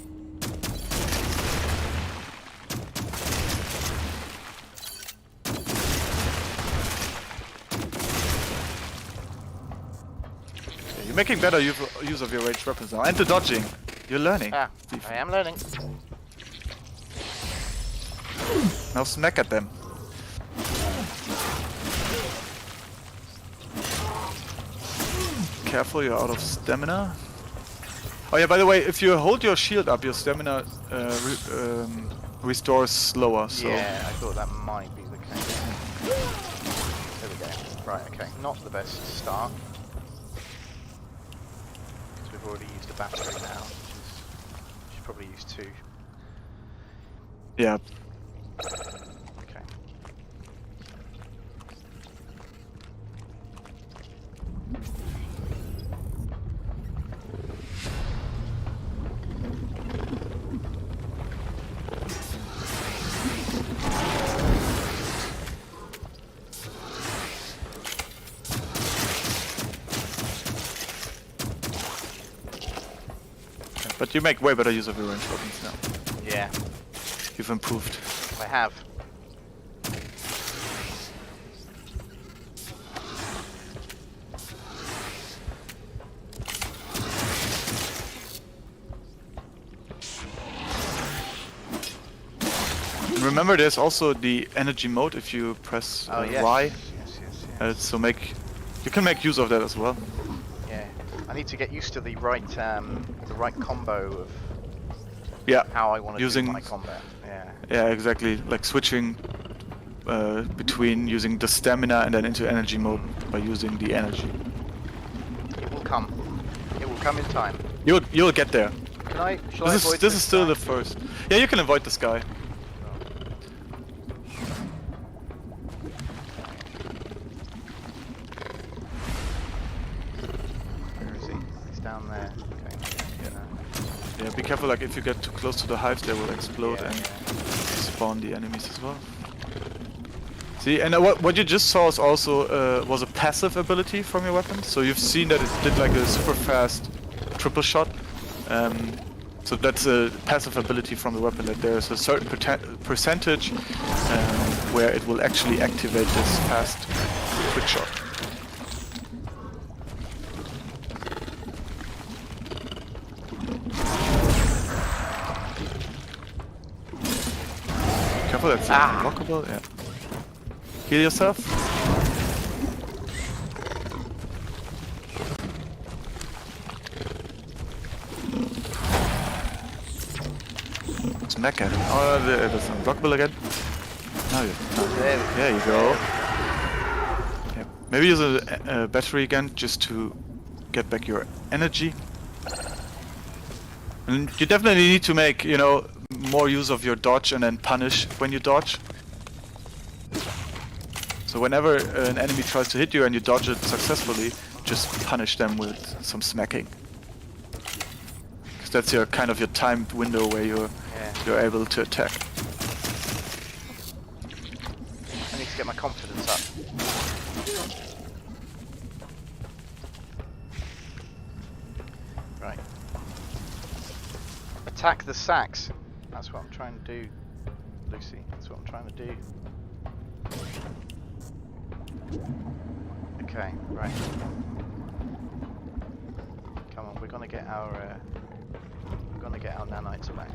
You're making better use of your ranged weapons now. And the dodging. You're learning. Ah, I am learning. Now smack at them. Careful, you're out of stamina. Oh yeah, by the way, if you hold your shield up, your stamina restores slower, so... Yeah, I thought that might be the case. There we go. Right, okay. Not the best start. Because we've already used a battery now, we should probably use two. Yeah. Okay. But you make way better use of your ranged weapons now. Yeah, You've improved. I have. And remember, there's also the energy mode if you press Yes. Y. Yes. So you can make use of that as well. Yeah. I need to get used to the right combo of Yeah. how I want to Using- do my combat. Yeah. Yeah, exactly. Like switching between using the stamina and then into energy mode by using the energy. It will come. It will come in time. You'll get there. Can I? Shall I avoid This is still guy? the first. Yeah, you can avoid this guy. Where is he? He's down there. Okay. Yeah, be careful. Like if you get too close to the hives, they will explode Yeah, and yeah. spawn the enemies as well. See, and what you just saw is also was a passive ability from your weapon. So you've seen that it did like a super fast triple shot. So that's a passive ability from the weapon, that there's a certain percentage where it will actually activate this fast quick shot. Careful, that's unblockable, yeah. Heal yourself. Smack at him. Oh, that's unblockable again. Now there you go. Yeah. Maybe use a battery again just to get back your energy. And you definitely need to make, more use of your dodge and then punish when you dodge. So whenever an enemy tries to hit you and you dodge it successfully, just punish them with some smacking. Because that's your kind of your timed window where you're able to attack. I need to get my confidence up. Right. Attack the sacks. That's what I'm trying to do, Lucy. That's what I'm trying to do. Okay, right. Come on, we're gonna get our nanites back.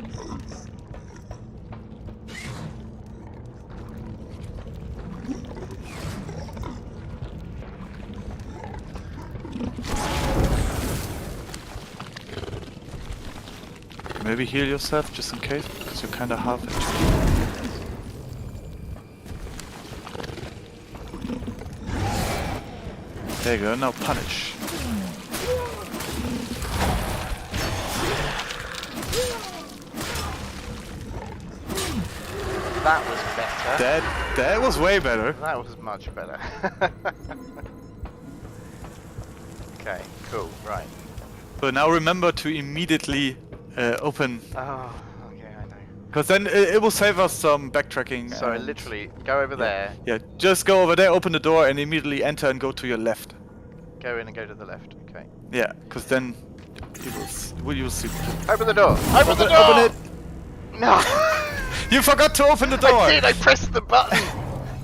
Maybe heal yourself just in case, because you're kind of half HP. There you go, now punish. That was better. That was way better. That was much better. Okay, cool, right. So now remember to immediately open, Oh, okay, I know. because then it will save us some backtracking. So literally, go over there, Yeah, just go over there, open the door, and immediately enter and go to your left. go in and go to the left. Okay. Yeah, because then you will see. Open the door! Open the door! Open it! No! You forgot to open the door! I did! I pressed the button!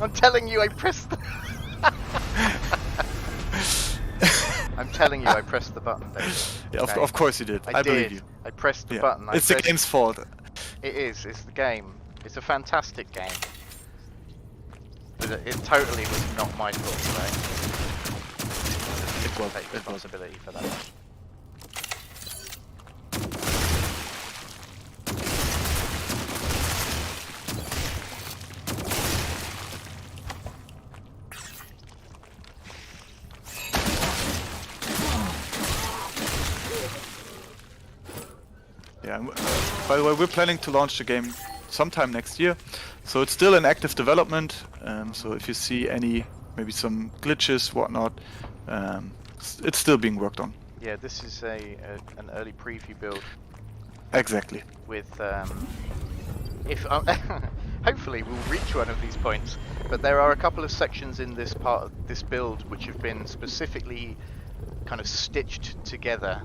I'm telling you, I pressed the... I'm telling you, I pressed the button, David. Yeah, Okay. of course you did. I believe you. I pressed the Yeah. button. It's the game's fault. It is. It's the game. It's a fantastic game. But it totally was not my fault, right? It was. Take responsibility for that. Yeah. By the way, we're planning to launch the game sometime next year, so it's still in active development. So if you see maybe some glitches, whatnot, it's still being worked on. Yeah, this is an early preview build Exactly. with if hopefully we'll reach one of these points. But there are a couple of sections in this part of this build which have been specifically kind of stitched together.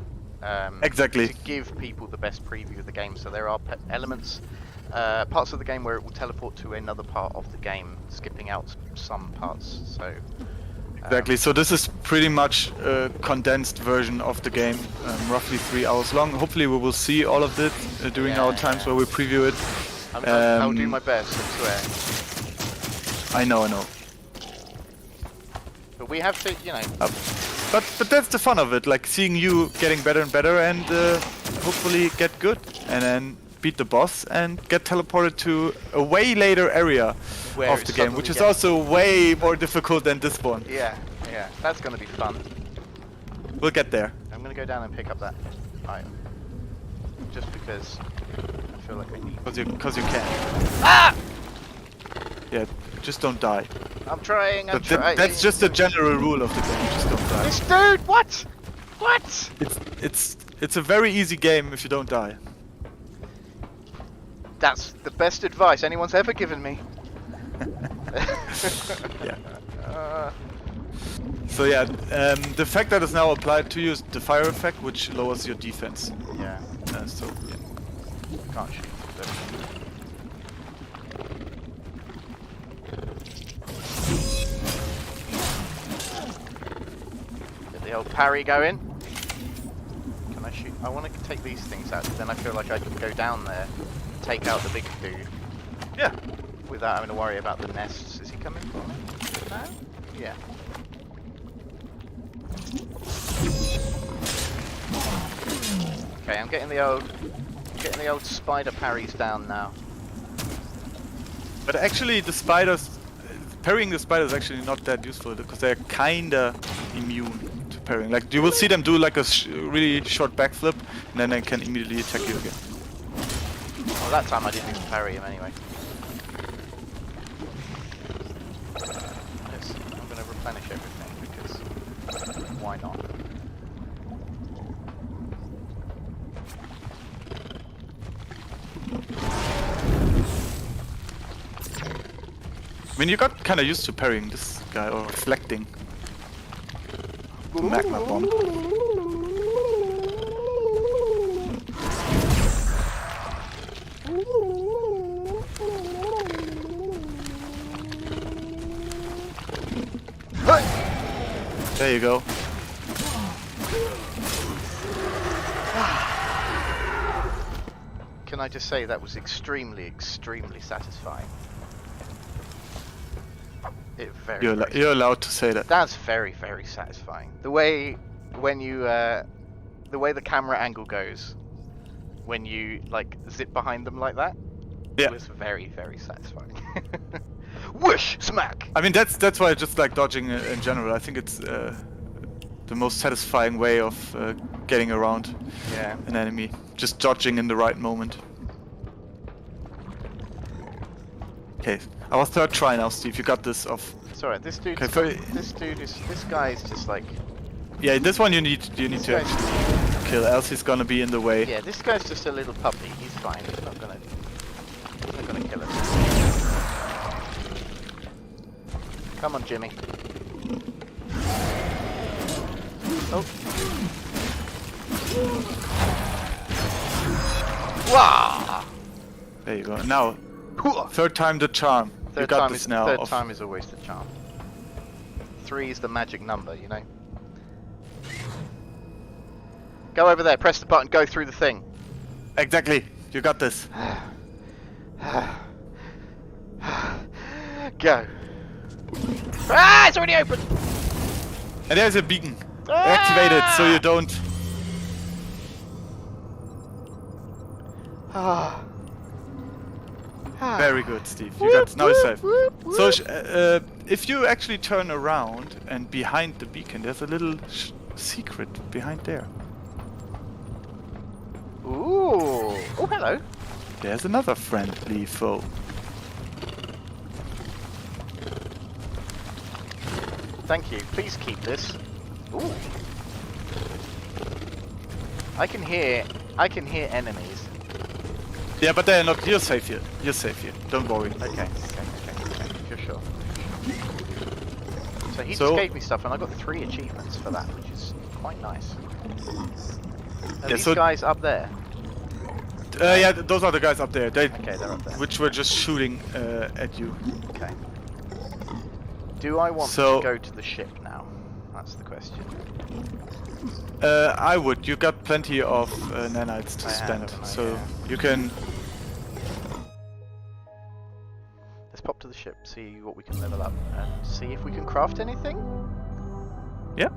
Exactly. To give people the best preview of the game. So there are elements, parts of the game where it will teleport to another part of the game, skipping out some parts. So Exactly. So this is pretty much a condensed version of the game, roughly 3 hours long. Hopefully we will see all of it during our times where we preview it. I'll do my best, I swear. I know. But we have to, you know. But that's the fun of it, like seeing you getting better and better, and hopefully get good, and then beat the boss and get teleported to a way later area Where of it the game, which is suddenly also way more difficult than this one. Yeah, that's gonna be fun. We'll get there. I'm gonna go down and pick up that item. Just because I feel like I need. Because you can. Ah! Yeah, just don't die. I'm trying, I'm But trying. that's just the general rule of the game, just don't die. This dude, what? What? It's a very easy game if you don't die. That's the best advice anyone's ever given me. Yeah. So yeah, the fact that is now applied to you is the fire effect, which lowers your defense. Yeah, So yeah. can't shoot. But... Get the old parry going. Can I shoot? I want to take these things out, then I feel like I can go down there, take out the big dude. Yeah. Without having to worry about the nests. Is he coming for me? No? Yeah. Okay, I'm getting the old spider parries down now. But actually the spiders, parrying the spiders is actually not that useful because they're kinda immune to parrying. Like you will see them do like a really short backflip and then they can immediately attack you again. Oh, that time I didn't even parry him anyway. Yes, I'm going to replenish everything because why not? I mean, you got kind of used to parrying this guy or reflecting the magma bomb. There you go. Can I just say that was extremely, extremely satisfying. You're allowed to say that. That's very, very satisfying. The way when you the way the camera angle goes when you like zip behind them like that, Yeah. it was very, very satisfying. Whoosh! Smack! I mean, that's why I just like dodging in general. I think it's the most satisfying way of getting around an enemy. Just dodging in the right moment. Okay, our third try now, Steve. You got this off. It's alright. This dude. Okay, This guy is just like. Yeah, this one you need to actually kill, else he's gonna be in the way. Yeah, this guy's just a little puppy. He's fine. He's not gonna kill us. Come on, Jimmy. Oh. Wow! There you go. Now, third time the charm. You got this now. Third time is always the charm. 3 is the magic number, you know. Go over there, press the button, go through the thing. Exactly. You got this. Go. Ah, it's already open. And there's a beacon. Activate it so you don't. Very good, Steve. You got now it's safe. So if you actually turn around and behind the beacon, there's a little secret behind there. Ooh. Oh, hello. There's another friendly foe. Thank you. Please keep this. Ooh. I can hear enemies. Yeah, but they're not. You're safe here. You're safe here. Don't worry. Okay. You're sure. So he just gave me stuff, and I got 3 achievements for that, which is quite nice. Are these guys up there? Yeah, those are the guys up there. Okay, they're up there. Which were just shooting at you. Okay. Do I want to go to the ship now? That's the question. I would. You got plenty of nanites to spend, so you can. Let's pop to the ship, see what we can level up, and see if we can craft anything. Yeah.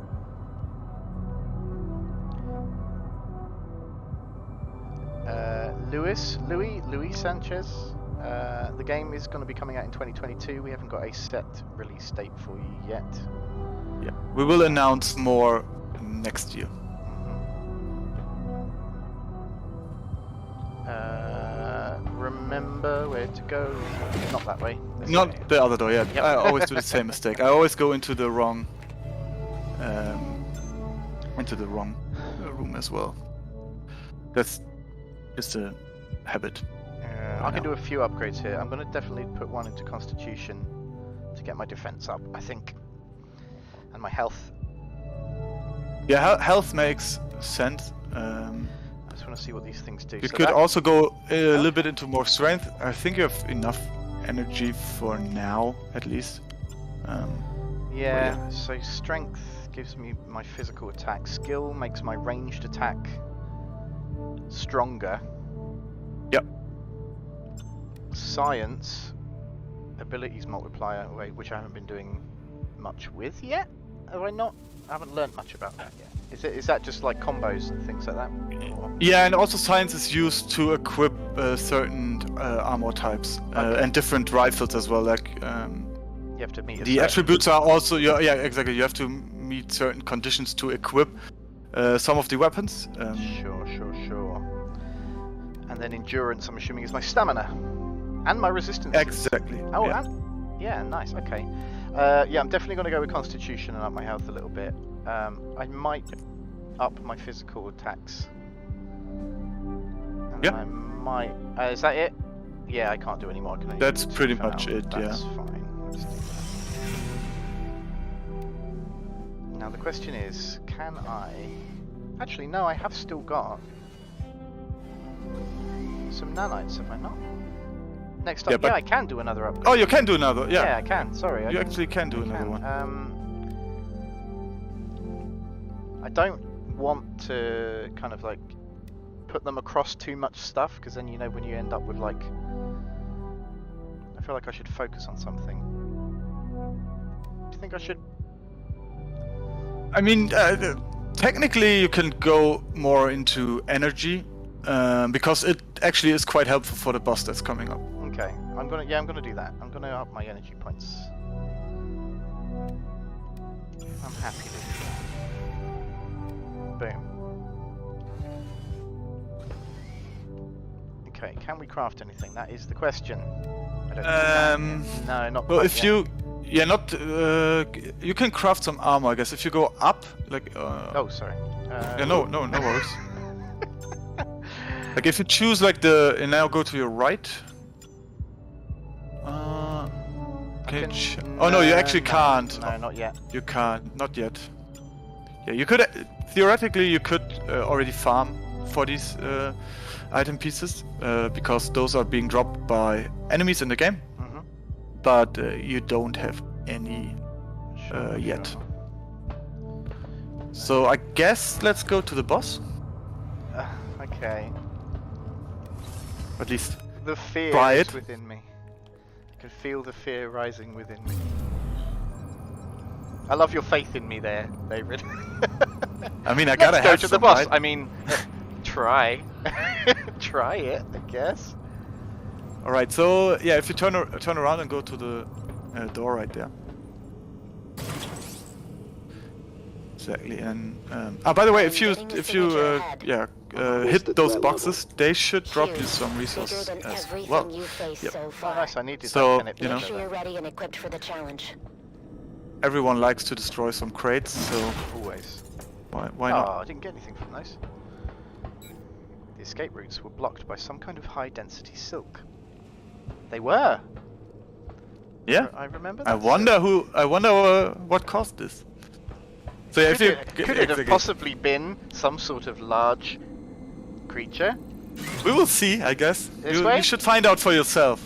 Louis Sanchez. The game is going to be coming out in 2022. We haven't got a set release date for you yet. Yeah, we will announce more next year. Remember where to go. Not that way. Not the other door. Yeah, yep. I always do the same mistake. I always go into the wrong, room as well. That's just a habit. I can do a few upgrades here. I'm going to definitely put one into Constitution to get my defense up, I think, and my health. Yeah, health makes sense. I just want to see what these things do. You could also go a little bit into more strength. I think you have enough energy for now, at least. Yeah, so strength gives me my physical attack. Skill makes my ranged attack stronger. Yep. Science, abilities multiplier, which I haven't been doing much with yet. Have I not? I haven't learned much about that yet. Is that just like combos and things like that? Or? Yeah, and also science is used to equip certain armor types and different rifles as well. Like you have to meet the attributes are also yeah, exactly. You have to meet certain conditions to equip some of the weapons. Sure. And then endurance, I'm assuming, is my stamina. And my resistance. Exactly. Oh, yeah. yeah, nice, okay. Yeah, I'm definitely going to go with constitution and up my health a little bit. I might up my physical attacks. And Yeah. I might... is that it? Yeah, I can't do any more. I can only That's do two pretty for much now. it, That's yeah. fine. Let's do that. Now the question is, can I... Actually, no, I have still got some nanites, have I not? Next up, Yeah, but- I can do another upgrade. Oh, you can do another. Yeah, Yeah. I can. Sorry, You actually can do another one. I don't want to kind of like put them across too much stuff, because then you know when you end up with like, I feel like I should focus on something. Do you think I should? I mean, technically you can go more into energy, because it actually is quite helpful for the boss that's coming up. Okay, I'm gonna do that. I'm gonna up my energy points. I'm happy to do that. Boom. Okay, can we craft anything? That is the question. I don't think we can. No, not Well, quite if yet. you, yeah, not, you can craft some armor, I guess. If you go up, like, Oh, sorry. yeah, no worries. Like if you choose like the, and now go to your right. Okay. Oh no, you actually can't. No, not yet. You can't, not yet. Yeah, you could, theoretically you could already farm for these item pieces, because those are being dropped by enemies in the game, Mm-hmm. but you don't have any yet. Sure. So I guess let's go to the boss, Okay. at least. The fear Try is it. within me. I can feel the fear rising within me. I love your faith in me there, David. I mean, I gotta Let's go have to the some, boss. right? I mean, try. Try it, I guess. All right, so yeah, if you turn around and go to the door right there. Exactly, and by the way, if you Getting the hit the those threat boxes, they should drop you Huge. some Bigger resources than as everything well. you faced Yep. so Oh, far. nice. I needed So, that. Can it you know. Make sure you're ready and equipped for the challenge. Everyone likes to destroy some crates, so Always. why Oh, not? I didn't get anything from those. The escape routes were blocked by some kind of high-density silk. They were. Yeah, I remember. I that wonder silk. what caused this. So yeah, if you Could it have exactly. possibly been some sort of large creature? We will see, I guess. This You way? should find out for yourself.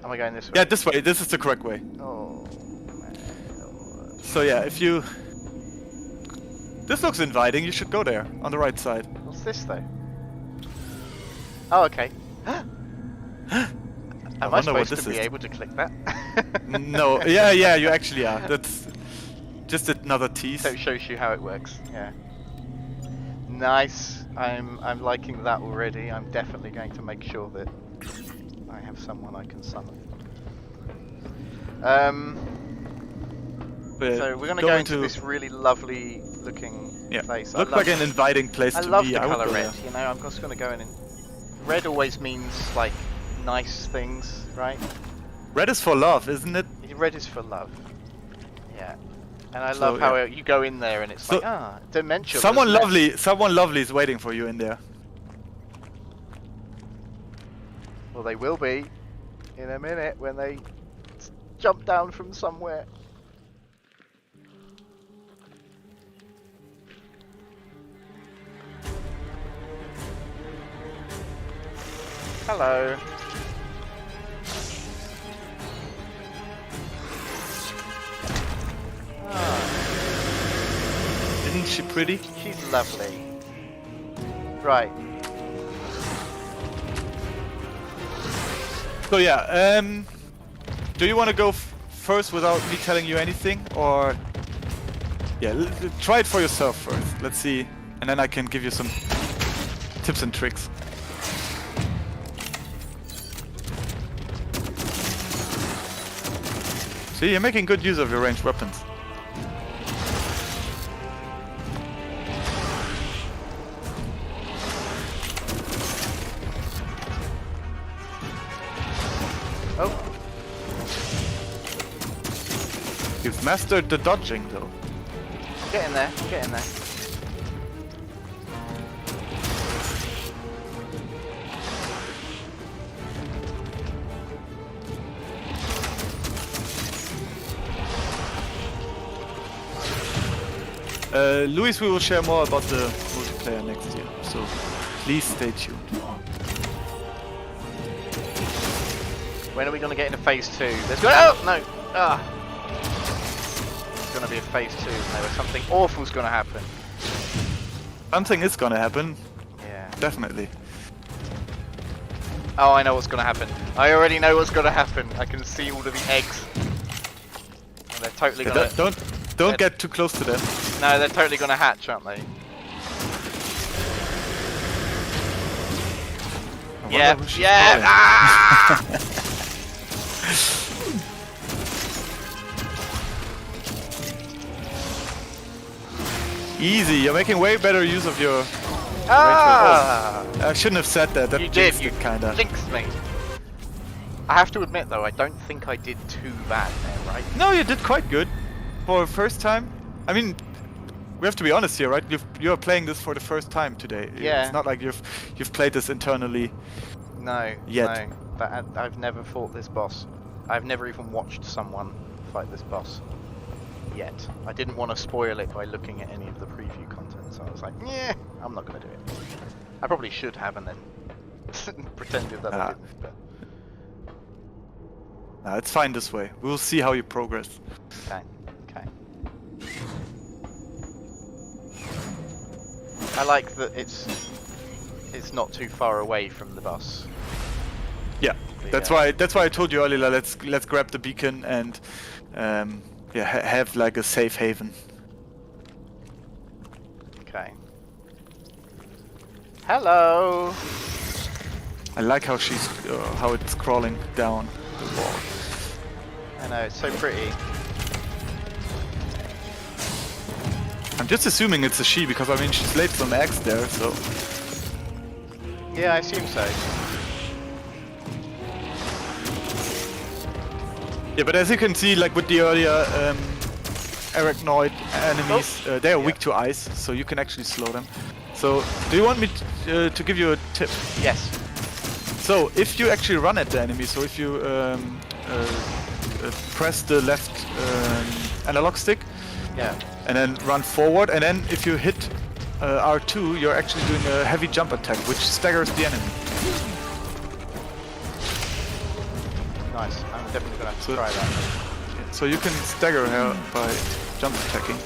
Am I going this way? Yeah, this way. This is the correct way. Oh, man. Lord. So yeah, if you... This looks inviting, you should go there, on the right side. What's this though? Oh, okay. Am I wonder what supposed this to be is. able to click that? No, yeah, you actually are. That's just another tease. So it shows you how it works. Yeah. Nice. I'm liking that already. I'm definitely going to make sure that I have someone I can summon. But So we're gonna go into this really lovely looking place. Look like an inviting place I to love me. the I would colour go red. there. You know, I'm just gonna go in and red always means like nice things, right? Red is for love, isn't it? Red is for love. Yeah. And I So, love how yeah. you go in there and it's So- like, dementia. Someone wasn't it? someone lovely is waiting for you in there. Well, they will be in a minute when they jump down from somewhere. Hello. Ah, Isn't she pretty? she's lovely. Right. So yeah, do you want to go first without me telling you anything, or yeah, try it for yourself first. Let's see, and then I can give you some tips and tricks. See, you're making good use of your ranged weapons. You've mastered the dodging, though. Get in there, get in there. Luis, we will share more about the multiplayer next year, so please stay tuned. When are we going to get into phase 2? There's going oh no! Ah! It's going to be a phase 2. No, something awful's going to happen. Something is gonna happen. Yeah. Definitely. Oh, I know what's going to happen. I already know what's going to happen. I can see all of the eggs. And they're totally going to... Don't get too close to them. No, they're totally going to hatch, aren't they? Yeah, yeah! Ah! Easy, you're making way better use of your... Ah! I shouldn't have said that, that You did, jinxed you it, kinda. jinxed me. I have to admit though, I don't think I did too bad there, right? No, you did quite good. For the first time. I mean, we have to be honest here, right? You're playing this for the first time today. Yeah. It's not like you've played this internally. No, Yet. no. But I've never fought this boss. I've never even watched someone fight this boss. Yet. I didn't want to spoil it by looking at any of the preview content, so I was like, yeah, I'm not going to do it. I probably should have and then pretended that I didn't, but... No, it's fine this way. We'll see how you progress. Okay, okay. I like that it's not too far away from the boss. Yeah, that's why I told you earlier. Let's grab the beacon and yeah, have like a safe haven. Okay. Hello. I like how how it's crawling down the wall. I know, it's so pretty. I'm just assuming it's a she because I mean she's laid some eggs there, so. Yeah, I assume so. Yeah, but as you can see, like with the earlier arachnoid enemies, they are weak to ice, so you can actually slow them. So, do you want me to give you a tip? Yes. So, if you actually run at the enemy, so if you press the left analog stick, Yeah. and then run forward, and then if you hit R2, you're actually doing a heavy jump attack, which staggers the enemy. Nice. I'm definitely gonna have to try that. So you can stagger her by jump attacking.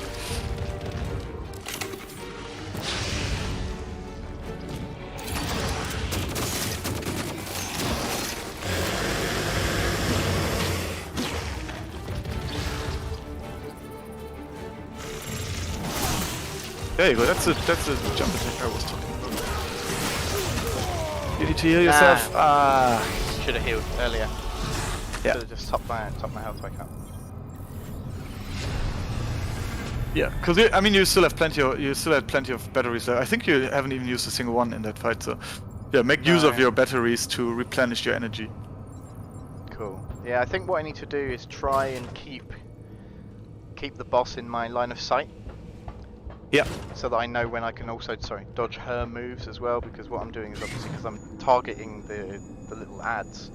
There you go, that's a jump attack I was talking about. You need to heal yourself. Should have healed earlier. Yeah. Should have just topped my health back up. Yeah, because I mean you still had plenty of batteries there. I think you haven't even used a single one in that fight, so yeah, make use of your batteries to replenish your energy. Cool. Yeah, I think what I need to do is try and keep the boss in my line of sight. Yeah. So that I know when I can also, dodge her moves as well, because what I'm doing is obviously because I'm targeting the little ads,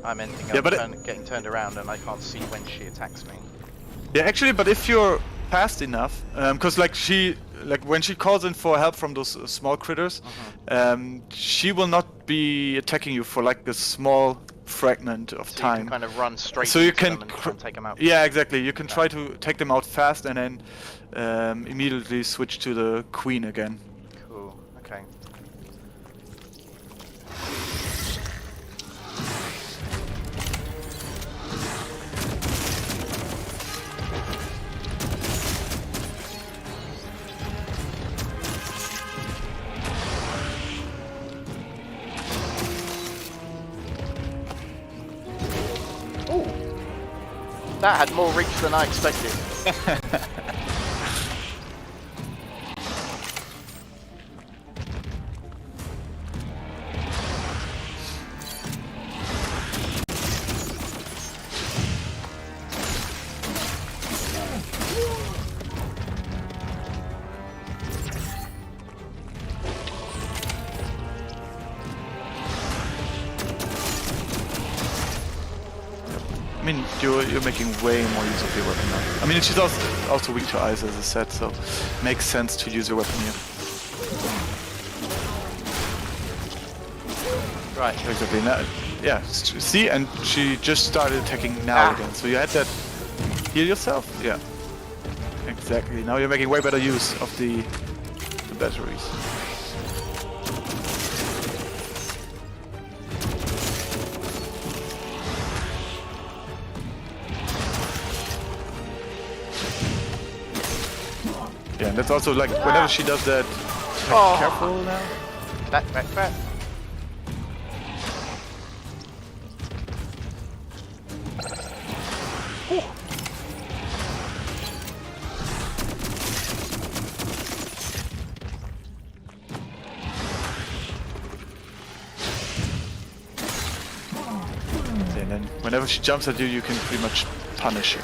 I'm ending up getting turned around and I can't see when she attacks me. Yeah, actually, but if you're fast enough, because when she calls in for help from those small critters, she will not be attacking you for like a small fragment of time. You can kind of run straight so you into can them and try and take them out. Yeah, exactly. You can try to take them out fast and then immediately switch to the queen again. Cool. Okay. That had more reach than I expected. I mean, you're making way more use of your weapon now. I mean, she's also weak to ice, as I said, so makes sense to use your weapon here. Right. Exactly. Now, yeah. See, and she just started attacking now again. So you had that. Heal yourself. Yeah. Exactly. Now you're making way better use of the batteries. Yeah, and that's also like whenever she does that, like, careful now. Back. And then whenever she jumps at you, you can pretty much punish her.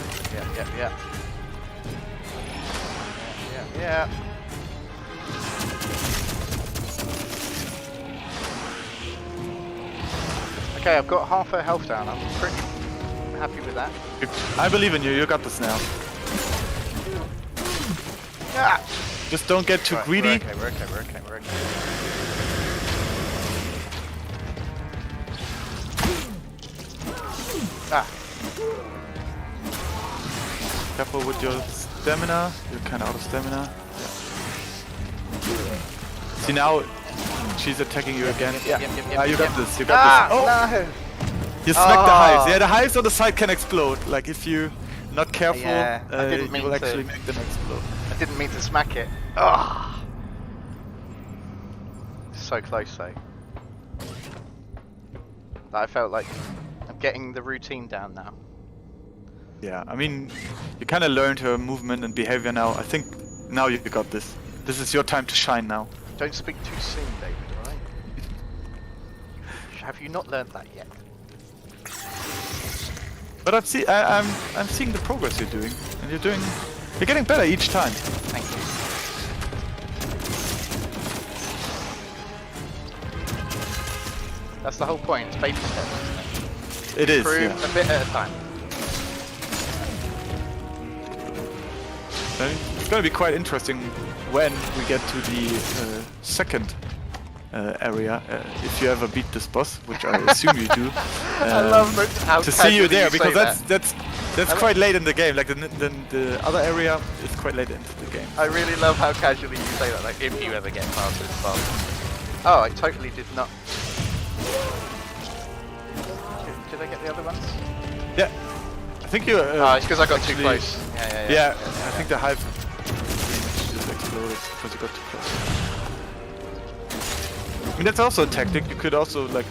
Yeah. Okay, I've got half her health down. I'm pretty happy with that. I believe in you. You got this now. Yeah. Just don't get too greedy. We're okay. Careful with your stamina. You're kind of out of stamina. Yeah. See now, she's attacking you again. Yeah. You got this. You got this. Oh! No. You smacked the hives. Yeah, the hives on the side can explode. Like if you're not careful, I didn't you mean will to. actually make them explode. I didn't mean to smack it. Oh. So close though. I felt like I'm getting the routine down now. Yeah, I mean, you kind of learned her movement and behavior now. I think now you got this. This is your time to shine now. Don't speak too soon, David, alright? Have you not learned that yet? But I'm seeing the progress you're doing, and you're getting better each time. Thank you. That's the whole point, it's baby steps, isn't it? It is, Improve yeah. a bit at a time. It's going to be quite interesting when we get to the second area, if you ever beat this boss, which I assume you do. I love how to see you there, say because that's quite late in the game. Like the other area is quite late into the game. I really love how casually you say that, like if you ever get past this boss. Oh, I totally did not. Did I get the other ones? Yeah. I think you. Oh, it's because I got too close. Yeah. I think the hive just exploded because you got too close. I mean, that's also a tactic. You could also, like,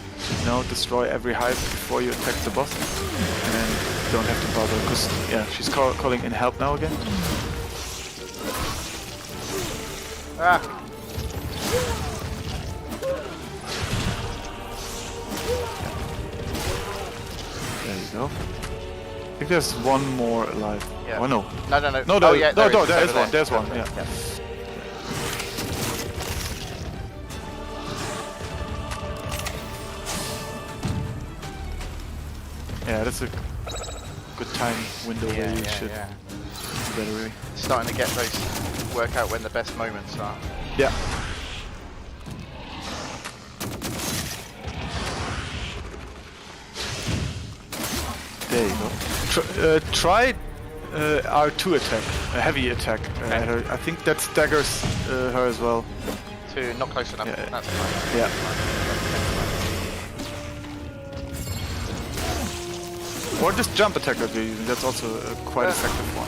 destroy every hive before you attack the boss, and then you don't have to bother. Because she's calling in help now again. There you go. I think there's one more alive. Yeah. Oh no. No. No, oh, yeah, there is one. There's one. Yeah. Yeah, that's a good time window where you should do better, really. Starting to get those, work out when the best moments are. Yeah. There you go. Try R2 attack, a heavy attack. At her. I think that staggers her as well. To not close enough. Yeah. That's fine. Yeah. Or just jump attack that you're using. That's also a quite effective one.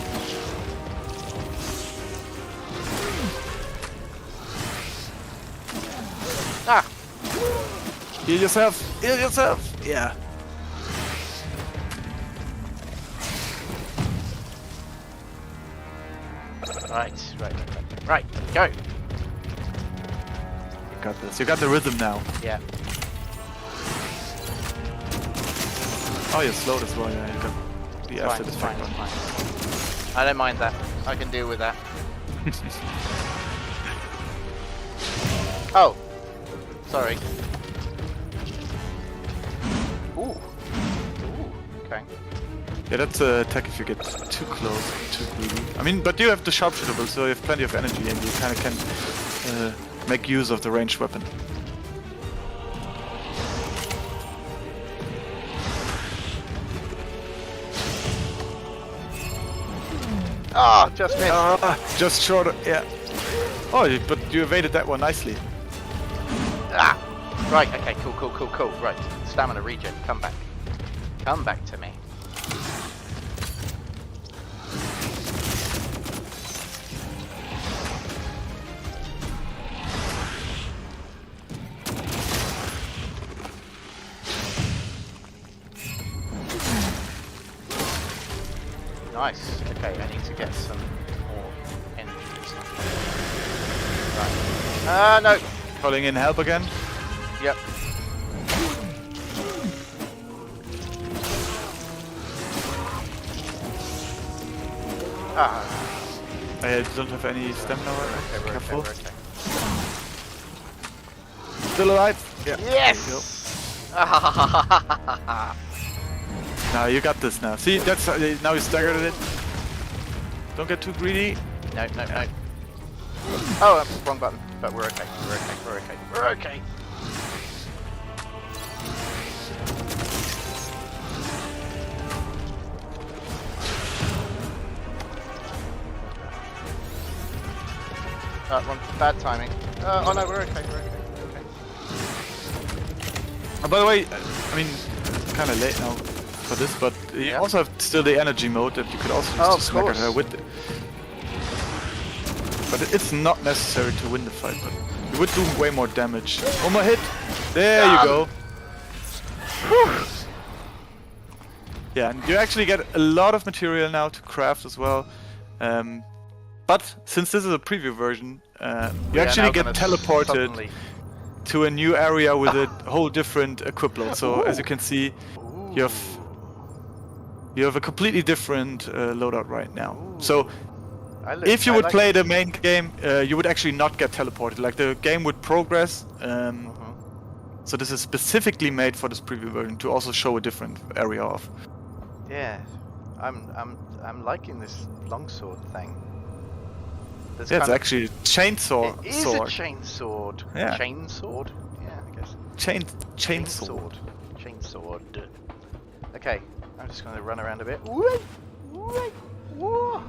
Heal yourself! Heal yourself! Yeah. Right, go! You got this. You got the rhythm now. Yeah. Oh, you're slowed as well. Yeah, you got the acid effect. It's fine. I don't mind that. I can deal with that. Oh! Sorry. Ooh. Okay. Yeah, that's a attack if you get too close, too greedy. I mean, but you have the sharpshooter build, so you have plenty of energy and you kind of can make use of the ranged weapon. Ah, just missed. Just short, yeah. Oh, but you evaded that one nicely. Ah! Right, okay, cool. Right, stamina regen, come back. Come back to me. Nice. Okay, I need to get some more energy and stuff. Right. No! Calling in help again. Yep. I don't have any stamina right now. Okay, Careful. okay. Still alive? Yeah. Yes! Now you got this now. See, that's now you staggered it. Don't get too greedy. No. Oh, wrong button. But we're okay. We're okay. Wrong. Bad timing. Oh no, we're okay. Oh, by the way, I mean, it's kind of late now for this, but you also have still the energy mode that you could also use to smack at her with it. But it's not necessary to win the fight, but you would do way more damage. One more hit! There you go! Whew. Yeah, and you actually get a lot of material now to craft as well. But since this is a preview version, you actually get teleported to a new area with a whole different equip load. So as you can see, you have a completely different loadout right now. So if you would play the main game, you would actually not get teleported. Like the game would progress. So this is specifically made for this preview version to also show a different area off. Yeah, I'm liking this longsword thing. Yeah, it's actually a chainsaw. It is a chainsword. Yeah. Chainsword? Yeah, I guess. Chainsword. Chainsword. Okay, I'm just going to run around a bit. Okay. Well,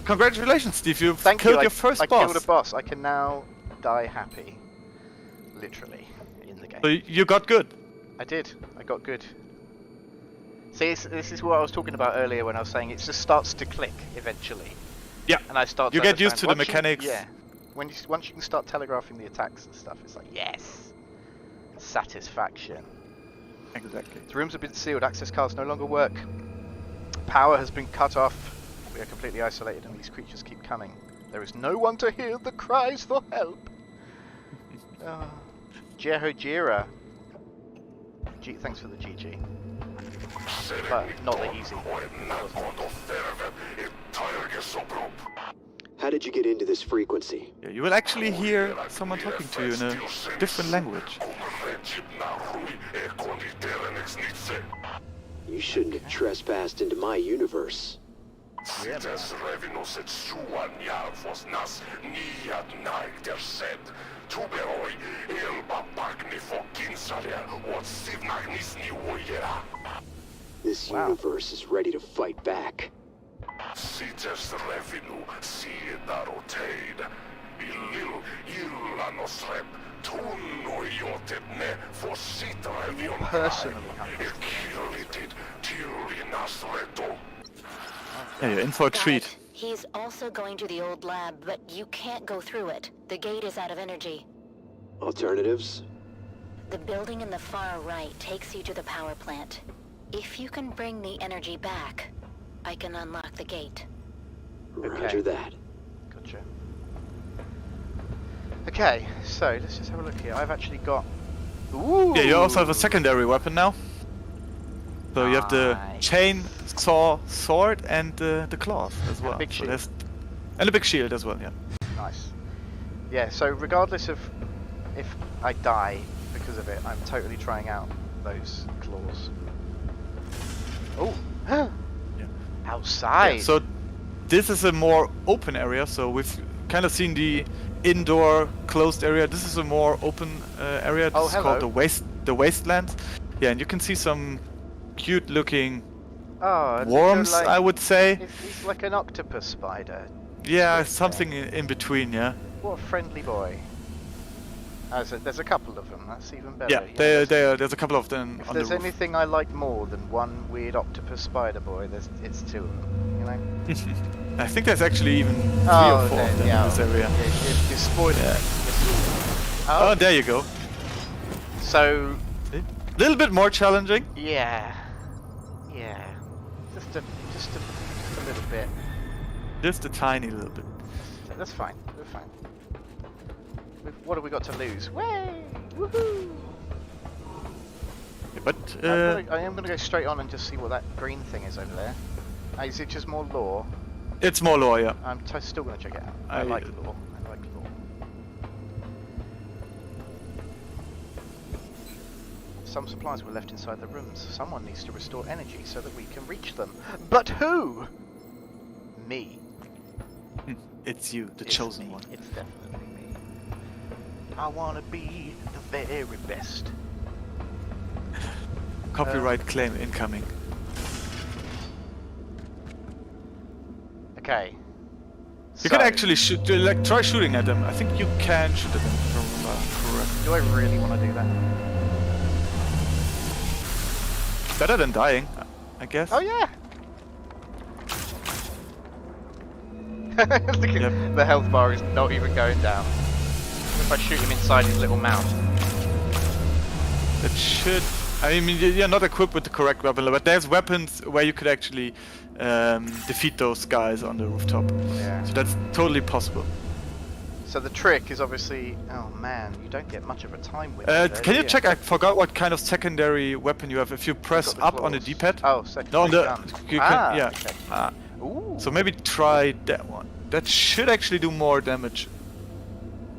congratulations, Steve. You've Thank killed you. your first I boss. killed a boss. I can now die happy. Literally, in the game. So you got good. I did. I got good. See, this is what I was talking about earlier when I was saying it just starts to click eventually. Yeah. And I start to You get used to the once mechanics. Yeah. Once you can start telegraphing the attacks and stuff, it's like, yes! Satisfaction. Exactly. The rooms have been sealed. Access cards no longer work. Power has been cut off. We are completely isolated and these creatures keep coming. There is no one to hear the cries for help. Jehojira. Thanks for the GG. But not the easy. How did you get into this frequency? Yeah, you will actually hear someone talking to you in a different language. You shouldn't have trespassed into my universe. Yeah, man. This universe is ready to fight back. Personally. Yeah, you're in for a treat. He's also going to the old lab, but you can't go through it. The gate is out of energy. Alternatives? The building in the far right takes you to the power plant. If you can bring the energy back, I can unlock the gate. Roger that. Gotcha. Okay, so let's just have a look here. I've actually got... Ooh! Yeah, you also have a secondary weapon now. So you have the chainsaw sword and the claws as well. And a big shield. And a big shield as well, yeah. Nice. Yeah, so regardless of if I die because of it, I'm totally trying out those claws. outside. Yeah, so this is a more open area. So we've kind of seen the indoor closed area. This is a more open area. This is called the wasteland. Yeah, and you can see some cute looking Oh, and worms, like, I would say. It's like an octopus spider. Yeah, something in between. Yeah. What a friendly boy. There's a couple of them. That's even better. Yeah, there's a couple of them If on there's the roof. anything I like more than one weird octopus spider boy, it's two of them. You know. I think there's actually even 3 or 4 of them in this area. You're spoiling Yeah. me. Oh, there you go. So, A little bit more challenging. yeah, just a little bit. Just a tiny little bit. That's fine. We're fine. What have we got to lose? Way! Woohoo! Yeah, but I am gonna go straight on and just see what that green thing is over there. Is it just more lore? it's more lore, yeah. I'm still gonna check it out. I like lore. I like lore. Some supplies were left inside the rooms. Someone needs to restore energy so that we can reach them. But who? Me. It's you, the It's chosen me. one. It's definitely me. I wanna be the very best. Copyright claim incoming. Okay. You can actually shoot, try shooting at them. I think you can shoot at them, if I remember correctly. Do I really want to do that? Better than dying, I guess. Oh yeah. Look at Yep. the health bar is not even going down. If I shoot him inside his little mouth. That should... I mean, you're not equipped with the correct weapon, but there's weapons where you could actually defeat those guys on the rooftop. Yeah. So that's totally possible. So the trick is obviously, oh man, you don't get much of a time with it. Can you check? I forgot what kind of secondary weapon you have. If you press Got the up on the claws. D-pad. Oh, second. No, on the... gun. You Ah, can, yeah. okay. Ooh. So maybe try that one. That should actually do more damage.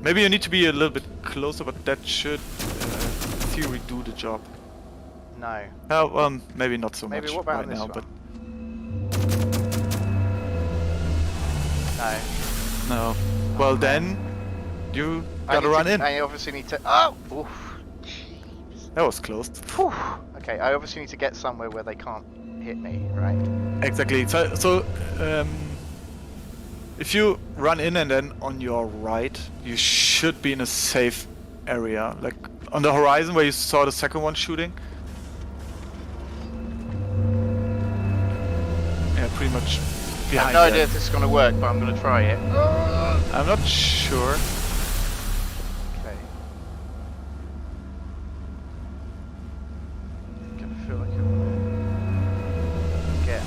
Maybe you need to be a little bit closer, but that should, in theory, do the job. No. Maybe not so Maybe much what about right this now, one? but No. no. Well, then you I gotta need run to- in. I obviously need to. Oh! Oof. Jeez. That was closed. Whew. Okay, I obviously need to get somewhere where they can't hit me, right? Exactly. So if you run in and then on your right, you should be in a safe area, like on the horizon where you saw the second one shooting. Yeah, pretty much I behind have no there. idea if this is going to work, but I'm going to try it. I'm not sure. Okay. I'm going to feel like I'm going to get.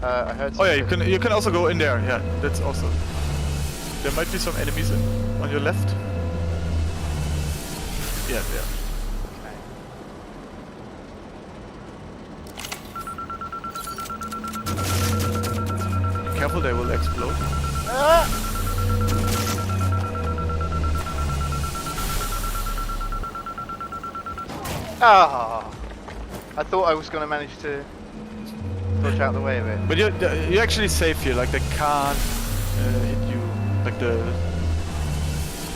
I heard. Oh yeah, something. you can also go in there. Yeah, that's also. There might be some enemies on your left. Yeah, yeah. Okay. Careful, they will explode. Ah! I thought I was going to manage to dodge out the way of it. But you're actually safe here. Like they can't hit you. Like the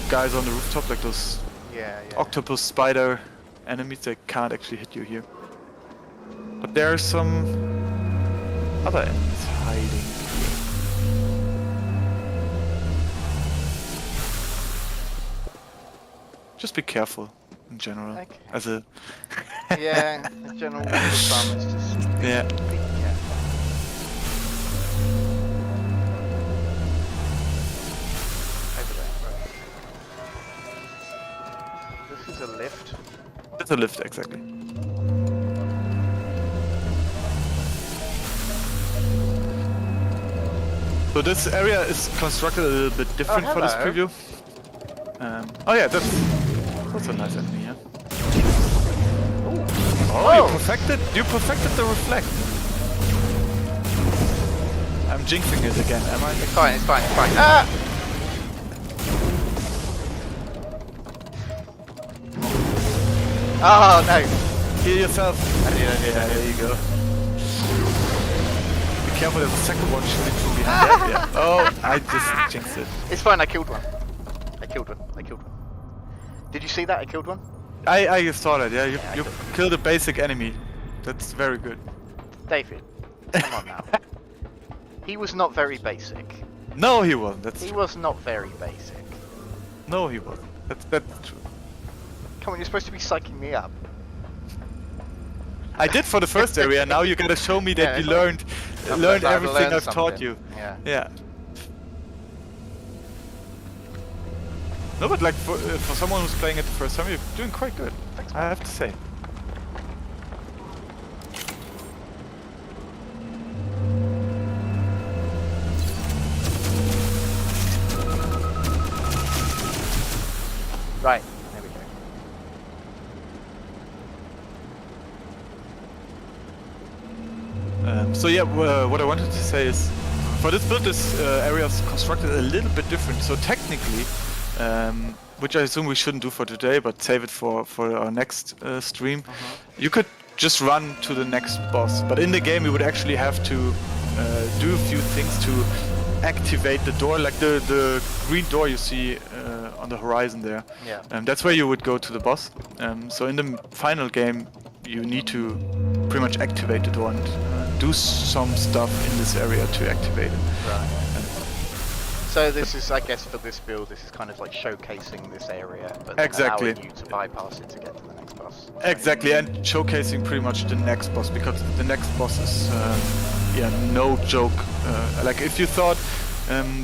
guys on the rooftop, like those Yeah, yeah. octopus spider enemies, they can't actually hit you here. But there are some other enemies hiding here. Just be careful in general. Okay. As a Yeah, the general rule of thumb is just yeah. be careful. Over there, right. This is a lift. It's a lift, exactly. So this area is constructed a little bit different for this hello. preview. Oh yeah, that's a nice enemy, yeah. Oh, Whoa. you perfected the reflect. I'm jinxing it again, am I? It's fine, it's fine, it's fine. Ah! Oh no! Heal yourself. I did. Yeah, there you go. Be careful, there's a second one shooting from behind that. Yeah. Oh, I just jinxed it. It's fine. I killed one. Did you see that? I killed one. I saw that. Yeah, you I did. killed a basic enemy. That's very good. David, come on now. He was not very basic. No, he wasn't. He was not very basic. No, he wasn't. That's true. Come on, you're supposed to be psyching me up. I did for the first area. Now you gotta show me that Yeah, you it's learned I've everything learned I've taught something. you. Yeah. Yeah. No, but like for someone who's playing it the first time, you're doing quite good. Thanks, I have to say. Right. There we go. So yeah, what I wanted to say is, for this build, this area is constructed a little bit different. So technically, which I assume we shouldn't do for today, but save it for our next stream, you could just run to the next boss. But in the game, you would actually have to do a few things to activate the door, like the green door you see on the horizon there. Yeah. That's where you would go to the boss. So in the final game, you need to pretty much activate the door and do some stuff in this area to activate it. Right. So this is, I guess, for this build, this is kind of like showcasing this area, but then Exactly. allowing you to bypass it to get to the next boss. Exactly, and showcasing pretty much the next boss, because the next boss is, yeah, no joke. Like if you thought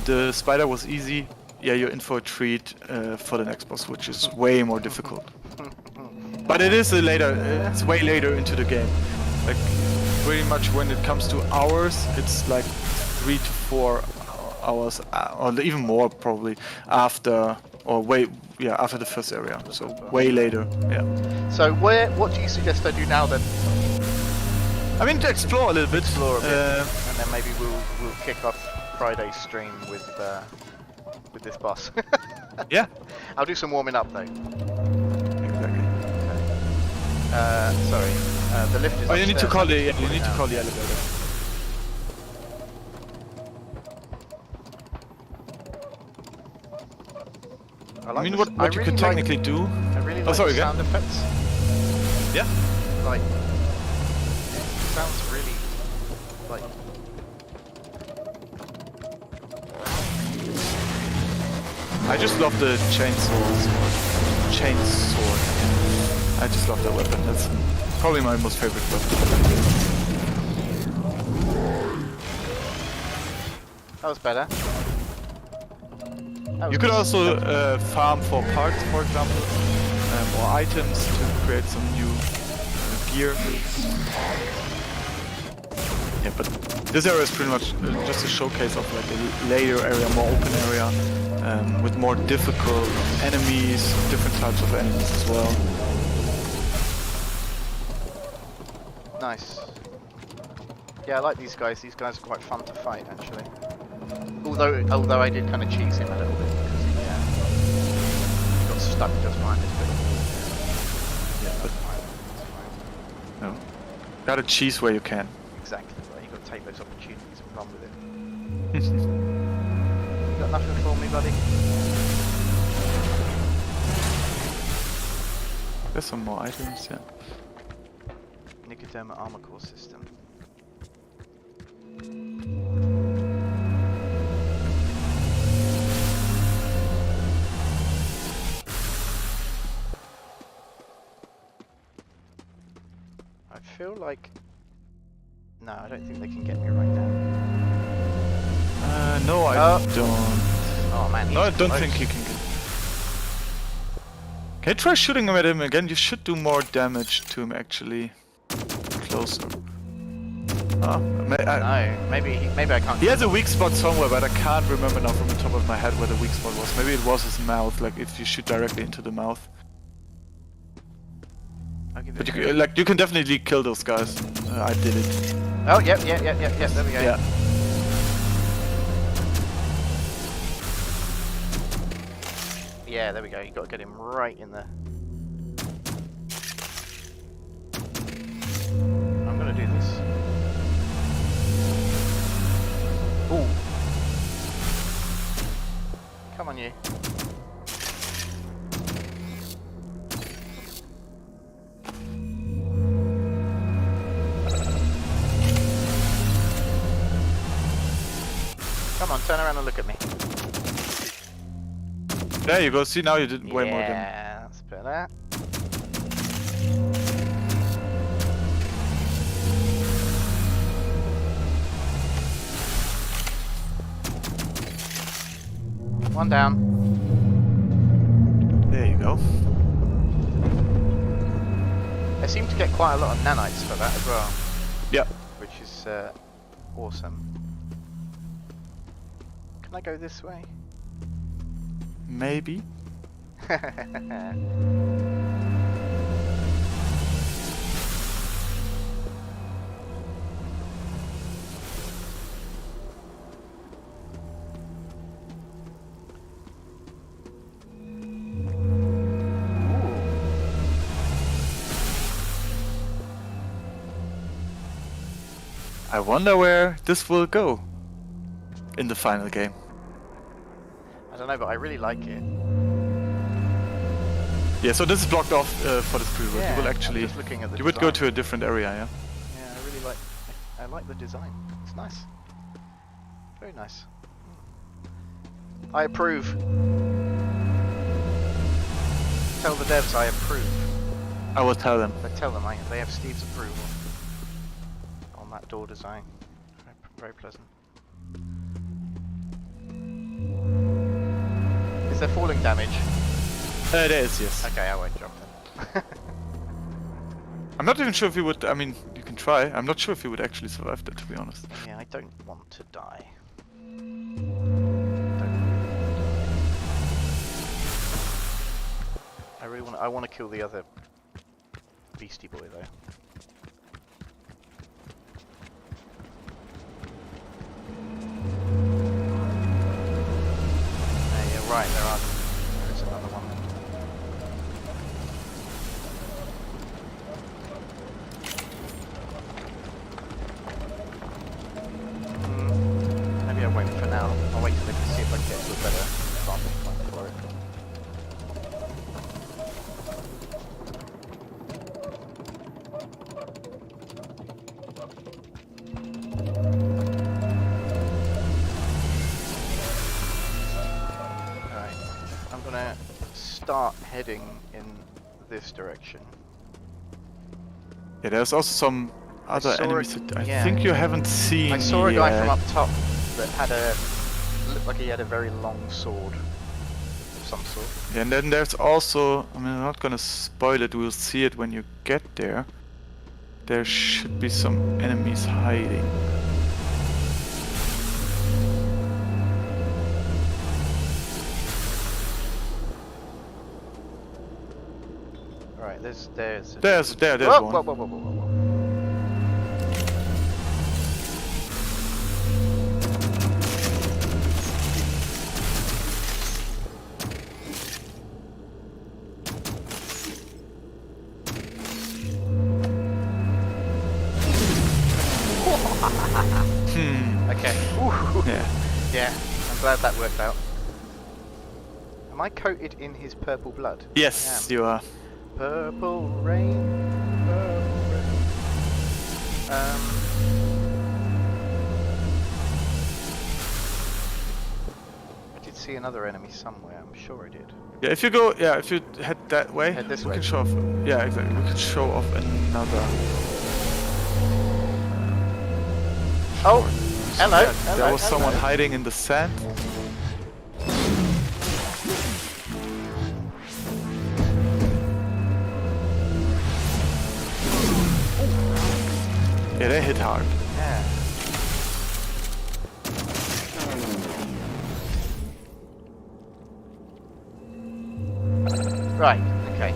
the spider was easy, yeah, you're in for a treat for the next boss, which is way more difficult. But it is it's way later into the game. Like pretty much when it comes to hours, it's like 3 to 4 hours, or even more probably after, or after the first area. So way later, yeah. So what do you suggest I do now then? I mean, to explore a little bit. Explore a bit, and then maybe we'll kick off Friday's stream with this boss. Yeah. I'll do some warming up though. Exactly. Sorry. The lift is. Oh, you need to upstairs. call the elevator. I I like mean, this- what I you really could like- technically do. I really Oh, like sorry, the again? sound effects. Yeah. Like, it sounds really like. I just love the chainsaw. I just love that weapon. That's probably my most favorite weapon. That was better. You could also farm for parts, for example, or items to create some new gear. Yeah, but this area is pretty much just a showcase of like a later area, more open area, with more difficult enemies, different types of enemies as well. Nice. Yeah, I like these guys. These guys are quite fun to fight, actually. Although I did kind of cheese him a little bit because he got stuck just behind this bit. Yeah, but no, gotta cheese where you can. Exactly. Right. You got to take those opportunities and run with it. You got nothing for me, buddy? There's some more items, yeah. Nicoderma armor core system. I feel like... No, I don't think they can get me right now. No, I don't. Oh man, No, I he's don't close. think he can get... Can you try shooting at him again? You should do more damage to him, actually. Closer. No, maybe I can't. He has a weak spot somewhere, but I can't remember now from the top of my head where the weak spot was. Maybe it was his mouth, like if you shoot directly into the mouth. I'll give it But a you, go. like, you can definitely kill those guys. I did it. Oh, yep, there we go. Yeah. Yeah, there we go. You got to get him right in the. Come on, you. Come on, turn around and look at me. There you go. See, now you did way more than. Yeah, that's better. One down. There you go. I seem to get quite a lot of nanites for that as well. Yeah. Which is awesome. Can I go this way? Maybe. I wonder where this will go in the final game. I don't know, but I really like it. Yeah, so this is blocked off for this preview. Yeah, you will I'm actually, just looking at the you would go design. to a different area, yeah. Yeah, I really like. I like the design. It's nice. Very nice. I approve. Tell the devs I approve. I will tell them. But tell them they have Steve's approval on that door design. Very pleasant. Is there falling damage? There is, yes. Okay, I won't jump then. I'm not even sure if he would. I mean, you can try. I'm not sure if he would actually survive that, to be honest. Yeah, I don't want to die. I really want. I want to kill the other beastie boy though. Yeah, you're right. There is another one. Maybe I won't for now. I'll wait till I can see if I can get to a better vantage point for it. Alright, I'm gonna start heading in this direction. Yeah, there's also some other saw enemies it- that I yeah. think you haven't seen. I saw a guy yet. from up top that had looked like he had a very long sword of some sort. Yeah, and then there's also, I mean, I'm not gonna spoil it, we'll see it when you get there. There should be some enemies hiding. Right, there's There's whoa, one. whoa, whoa, whoa, whoa, whoa. Okay. Ooh. Yeah. Yeah, I'm glad that worked out. Am I coated in his purple blood? Yes, you are. Purple rain, purple rain. I did see another enemy somewhere, I'm sure I did. Yeah, if you go, yeah, if you head that way, Head this we way. can show off. Yeah, exactly. We can show off another. Oh! Hello! Yeah, hello, there was someone hello. hiding in the sand. Yeah, they hit hard. Yeah. Right, okay.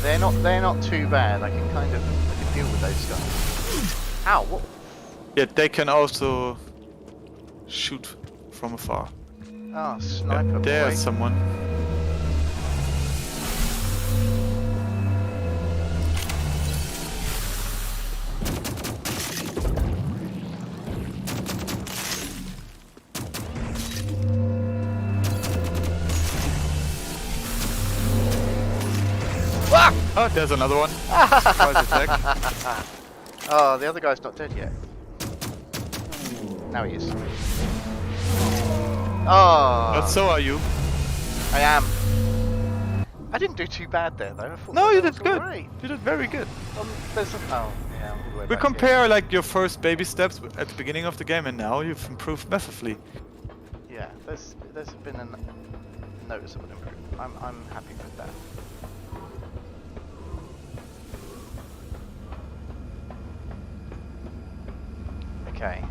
They're not too bad. I can deal with those guys. Ow, what? Yeah, they can also shoot from afar. Oh, Yeah, sniper boy. there's someone. Oh, there's another one. Surprise attack. Oh, the other guy's not dead yet. Now he is. Oh. But so are you. I am. I didn't do too bad there, though. I thought No, you that did was good. alright. You did very good. There's some, oh, yeah. I'm all the way We back compare like your first baby steps at the beginning of the game, and now you've improved massively. here. Yeah, there's been a noticeable improvement. I'm happy with that. Okay.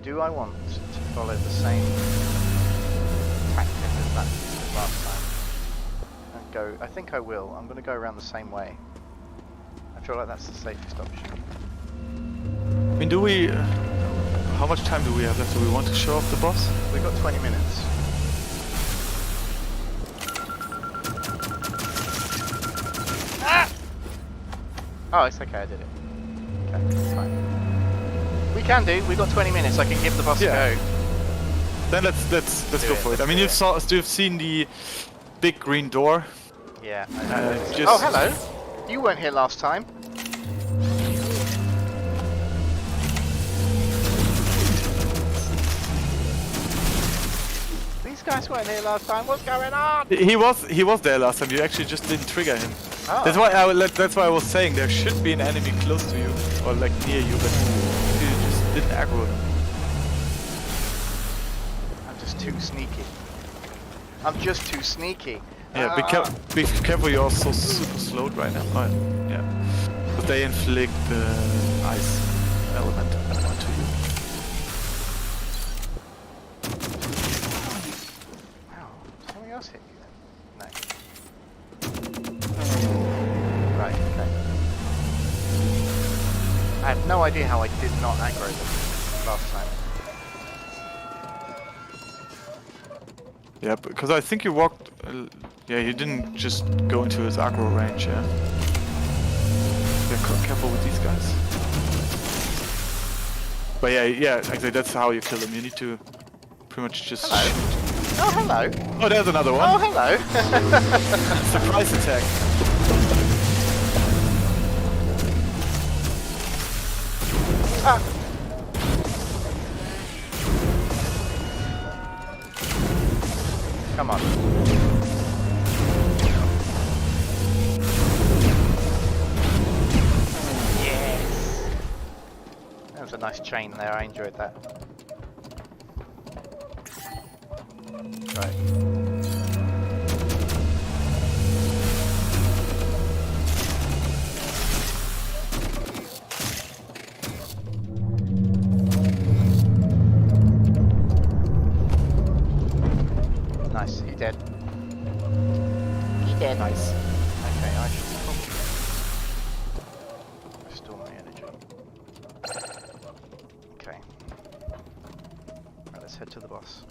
Do I want to follow the same tactic as last time? And go, I think I will. I'm going to go around the same way. I feel like that's the safest option. I mean, do we... how much time do we have left? Do we want to show off the boss? We've got 20 minutes. Ah! Oh, it's okay, I did it. Okay, fine. We can do. We've got 20 minutes. I can give the boss a go. Then let's go for it. I mean, you've seen the big green door. Yeah. Just... Oh, hello. You weren't here last time. These guys weren't here last time. What's going on? He was there last time. You actually just didn't trigger him. Oh. That's why I was saying there should be an enemy close to you or like near you, but you just didn't aggro him. I'm just too sneaky. I'm just too sneaky. Yeah, be careful. You're also super slowed right now. Oh, yeah, but they inflict the ice element onto you. Wow, something else hit you then? No. Right, okay. I have no idea how I did not aggro them last time. Yeah, because I think you walked... yeah, you didn't just go into his aggro range, yeah? Yeah, careful with these guys. But yeah, exactly, that's how you kill them. You need to pretty much just Hello. shoot. Oh, hello. Oh, there's another one. Oh, hello. Surprise attack. Ah. Come on. Yes. That was a nice chain there. I enjoyed that. Right. Nice, he dead. He dead. Nice. Okay, I should probably restore my energy. Okay. Right, let's head to the boss.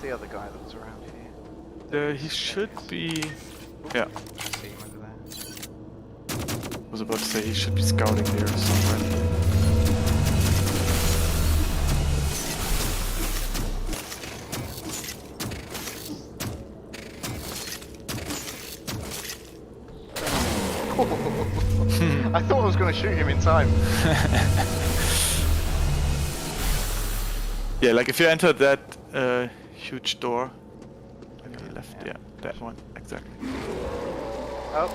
The other guy that was around here. He should be... yeah. Just see him over there. I was about to say he should be scouting there somewhere. I thought I was going to shoot him in time. Yeah, like if you enter that huge door on your left, yeah, that one, exactly. Oh.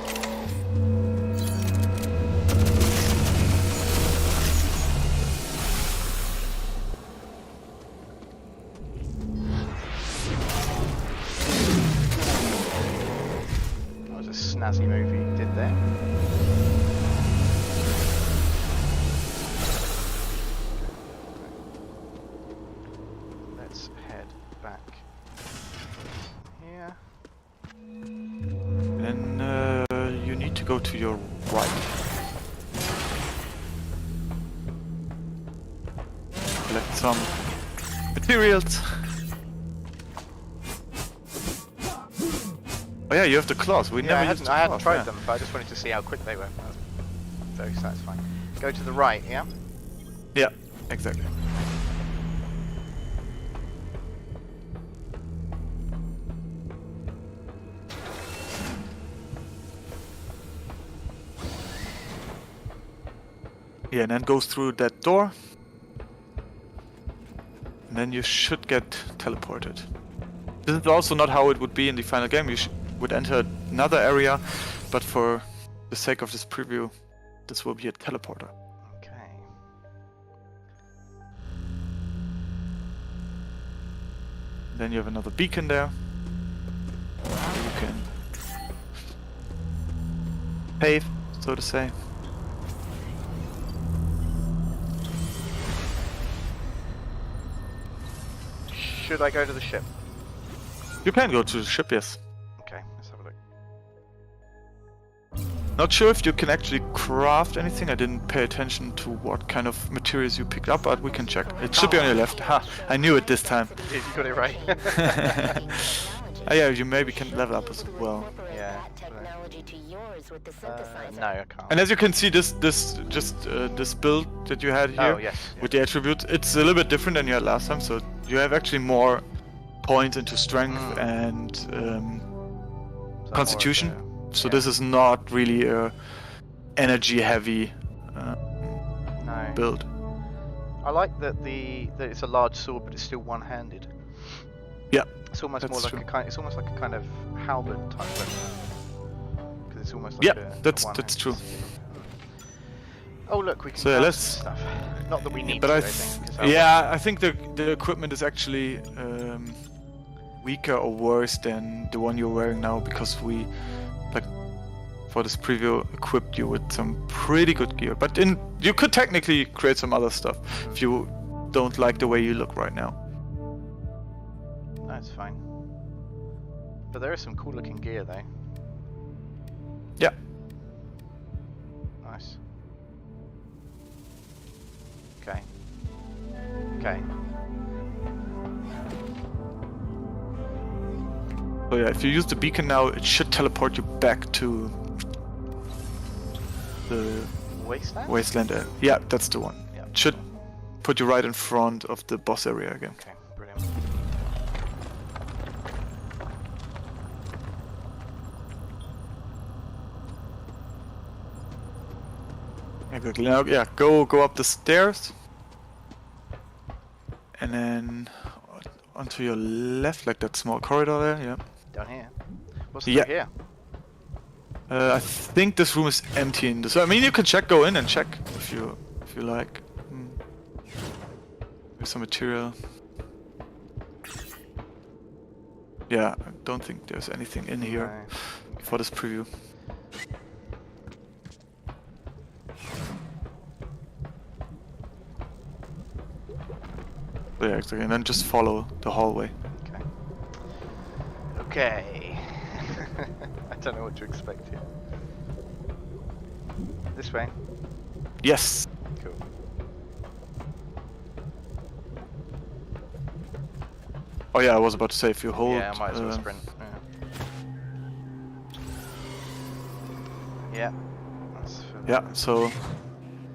That was a snazzy move he did there. Let's head back here. Then you need to go to your right. collect some materials. Oh yeah, you have the claws. We never used the I hadn't claws, tried yeah. them, but I just wanted to see how quick they were. That was very satisfying. Go to the right, yeah? Yeah, exactly. Yeah, and then goes through that door. And then you should get teleported. This is also not how it would be in the final game. You would enter another area, but for the sake of this preview, this will be a teleporter. Okay. Then you have another beacon there. You can pave, so to say. Should I go to the ship? You can go to the ship, yes. Okay, let's have a look. Not sure if you can actually craft anything. I didn't pay attention to what kind of materials you picked up, but we can check. It should be on your left. Ha! I knew it this time. You got it right. Oh yeah, you maybe can level up as well. Yeah. No, I can't. And as you can see, this build that you had here Oh, yes. with the attributes, it's a little bit different than you had last time. So you have actually more points into strength and So constitution. more of So yeah. this is not really a energy-heavy no. build. I like that that it's a large sword, but it's still one-handed. Yeah, It's almost that's more like true. it's almost like a kind of halberd type weapon. Because it's almost like Yeah, a that's one-handed true. sword. Oh look, we can So, yeah, craft let's- some stuff. Not that we need But to, I I think. 'Cause our yeah, I think the equipment is actually weaker or worse than the one you're wearing now, because we, like, for this preview, equipped you with some pretty good gear. But you could technically create some other stuff if you don't like the way you look right now. That's fine. But there is some cool looking gear though. Yeah. Nice. Okay. Okay. So yeah, if you use the beacon now, it should teleport you back to the Wasteland? wasteland. Yeah, that's the one. Yeah. It should put you right in front of the boss area again. Okay, brilliant. Exactly. Now, yeah, go up the stairs, and then onto your left, like that small corridor there. Yeah. Down here. What's Yeah. through here? I think this room is empty. So I mean, you can go in and check if you like. There's some material. Yeah, I don't think there's anything in here No. for this preview. So yeah, exactly. And then just follow the hallway. Okay. Okay. I don't know what to expect here. This way. Yes. Cool. Oh yeah, I was about to say if you hold. Yeah, I might as well sprint. Yeah. That's for Yeah, so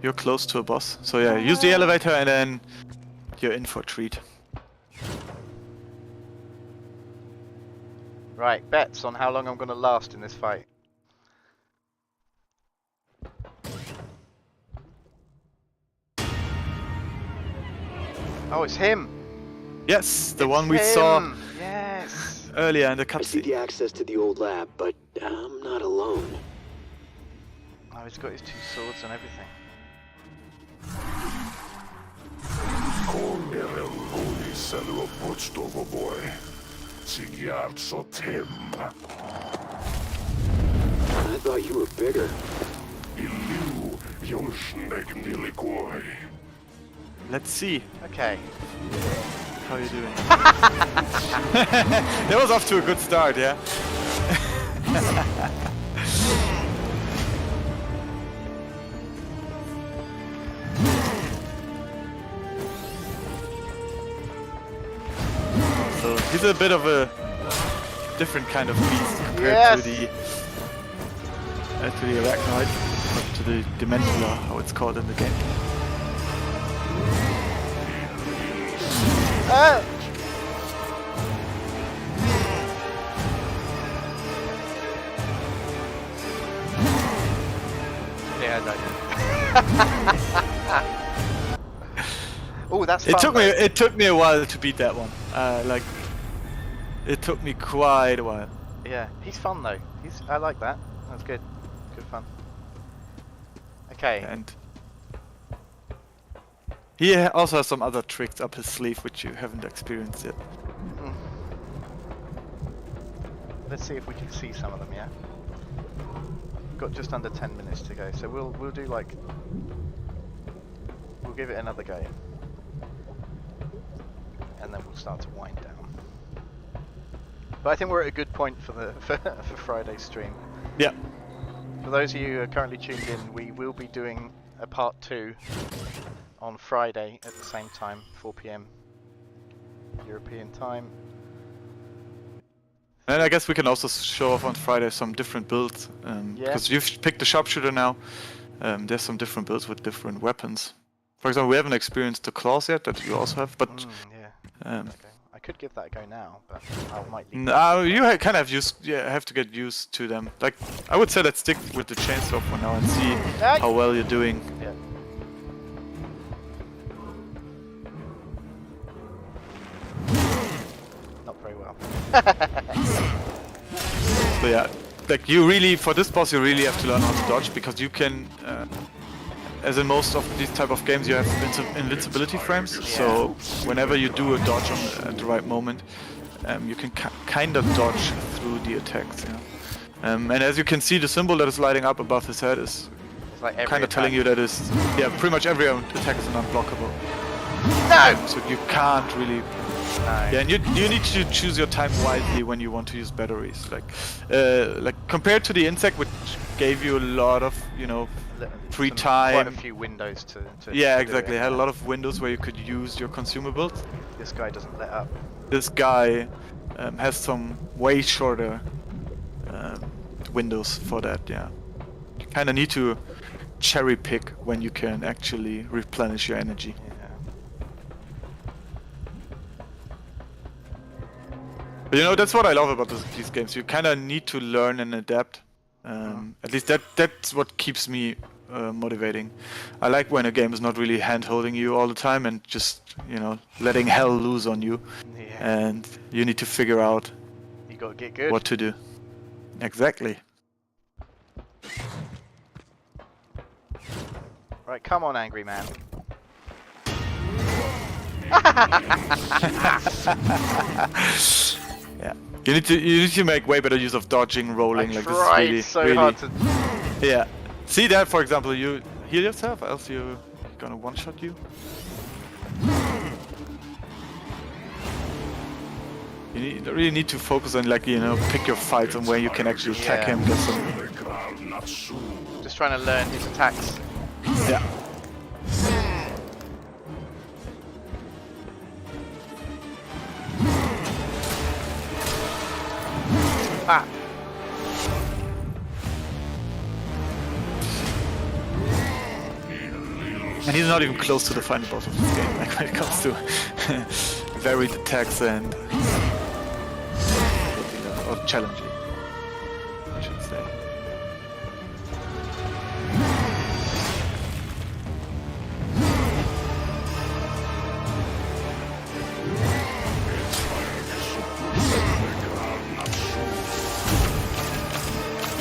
you're close to a boss. So yeah, use the elevator and then you're in for a treat. Right, bets on how long I'm going to last in this fight. Oh, it's him! Yes, the It's one we saw him! Yes! earlier in the I see cutscene. the access to the old lab, but I'm not alone. Oh, he's got his 2 swords and everything. I thought you were bigger. Let's see Okay. how you're doing. That was off to a good start, yeah? He's a bit of a different kind of beast compared Yes. to the arachnoid, or to the Dementula, how it's called in the game. Yeah, oh, that's fun, It took me a while to beat that one. Like, it took me quite a while. Yeah, he's fun though. I like that. That's good. Good fun. Okay. And he also has some other tricks up his sleeve which you haven't experienced yet. Let's see if we can see some of them. Yeah. We've got just under 10 minutes to go, so we'll do like we'll give it another go, and then we'll start to wind down. But I think we're at a good point for the for Friday's stream. Yeah. For those of you who are currently tuned in, we will be doing a part 2 on Friday at the same time, 4 PM European time. And I guess we can also show off on Friday some different builds, because you've picked the sharpshooter now. There's some different builds with different weapons. For example, we haven't experienced the claws yet, that you also have, but Okay. I could give that a go now, but I might leave. no, you kind of have to get used to them. Like, I would say let's stick with the chainsaw for now and see how well you're doing. Yeah. Not very well. So yeah, like you really, for this boss you really have to learn how to dodge, because you can, as in most of these type of games, you have invincibility frames, so whenever you do a dodge at the right moment, you can kind of dodge through the attacks. Yeah. And as you can see, the symbol that is lighting up above his head is Like kind of telling you that is, yeah, pretty much every attack is an unblockable. No! So you can't really. No. Yeah, and you need to choose your time wisely when you want to use batteries. Like compared to the insect, which gave you a lot of, free time. Quite a few windows to Yeah, do exactly. it. It had a lot of windows where you could use your consumables. This guy doesn't let up. This guy has some way shorter windows for that. Yeah, you kind of need to cherry pick when you can actually replenish your energy. Yeah. But that's what I love about these games. You kind of need to learn and adapt. At least that's what keeps me motivating. I like when a game is not really hand-holding you all the time and just, letting hell loose on you. Yeah. And you need to figure out You gotta get good. what to do. Exactly. Right, come on, angry man. Yeah. You need to make way better use of dodging, rolling. I Like tried this is so really, hard to. Yeah. See that, for example, you heal yourself, else you're gonna one-shot you. You really need to focus on, pick your fights and where you can actually attack him. Get some. Just trying to learn his attacks. Yeah. Ah. And he's not even close to the final boss of this game, like when it comes to varied attacks and or challenging, I should say.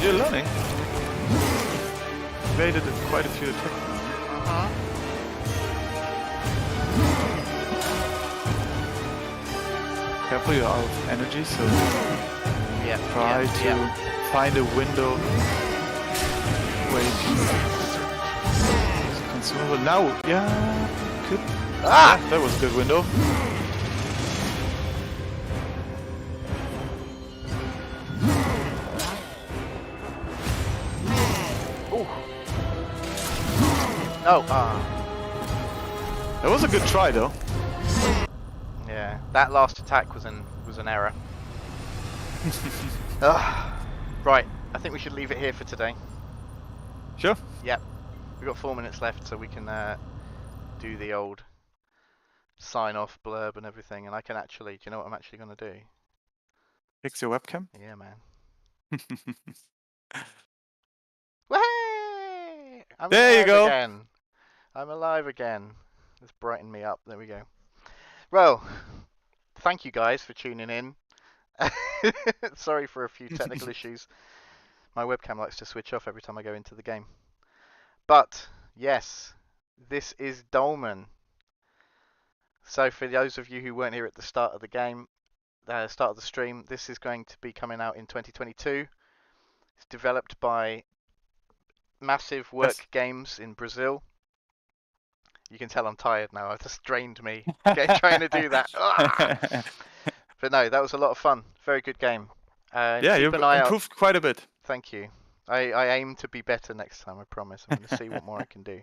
You're learning. Evaded quite a few attacks. Careful, you're out of energy, so try to find a window where you can use a consumable. Now, good. Yeah, that was a good window. No. That was a good try, though. Yeah, that last attack was was an error. Ugh. Right, I think we should leave it here for today. Sure. Yep. We've got 4 minutes left, so we can do the old sign-off blurb and everything, and I can actually, do you know what I'm actually going to do? Fix your webcam. Yeah, man. Whee! I'm There you alive go. again. I'm alive again. Let's brighten me up. There we go. Well, thank you guys for tuning in. Sorry for a few technical issues. My webcam likes to switch off every time I go into the game. But, yes, this is Dolmen. So for those of you who weren't here at the start of the game, start of the stream, this is going to be coming out in 2022. It's developed by Massive Work Games in Brazil. You can tell I'm tired now. I've just drained me trying to do that. But no, that was a lot of fun. Very good game. Yeah, you've improved quite a bit. Thank you. I aim to be better next time, I promise. I'm going to see what more I can do.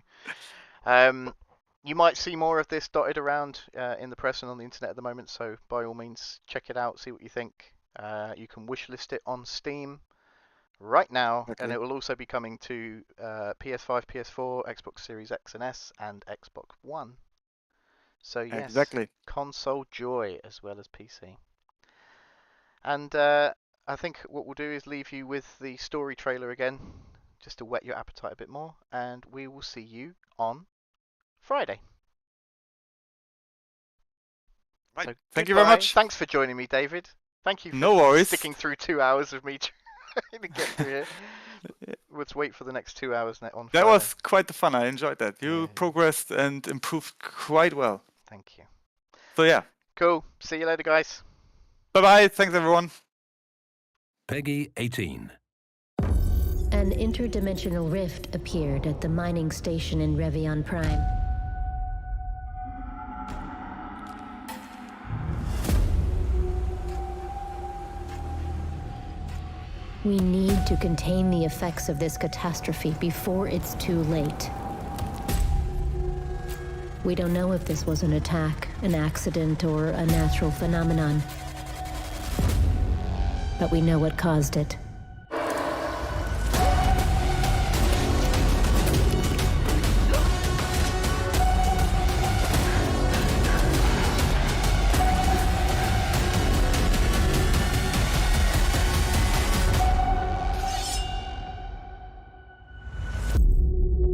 You might see more of this dotted around in the press and on the internet at the moment, so by all means, check it out, see what you think. You can wishlist it on Steam right now, and it will also be coming to PS5, PS4, Xbox Series X and S, and Xbox One. So yes, exactly. Console joy as well as PC. And I think what we'll do is leave you with the story trailer again, just to whet your appetite a bit more, and we will see you on Friday. Right. So, thank you very much. Thanks for joining me, David. Thank you for sticking through 2 hours of me trying to get through here. Let's wait for the next 2 hours on Friday. That was quite the fun. I enjoyed that. You progressed and improved quite well. Thank you. So yeah. Cool. See you later, guys. Bye-bye. Thanks, everyone. Peggy 18. An interdimensional rift appeared at the mining station in Revion Prime. We need to contain the effects of this catastrophe before it's too late. We don't know if this was an attack, an accident, or a natural phenomenon. But we know what caused it.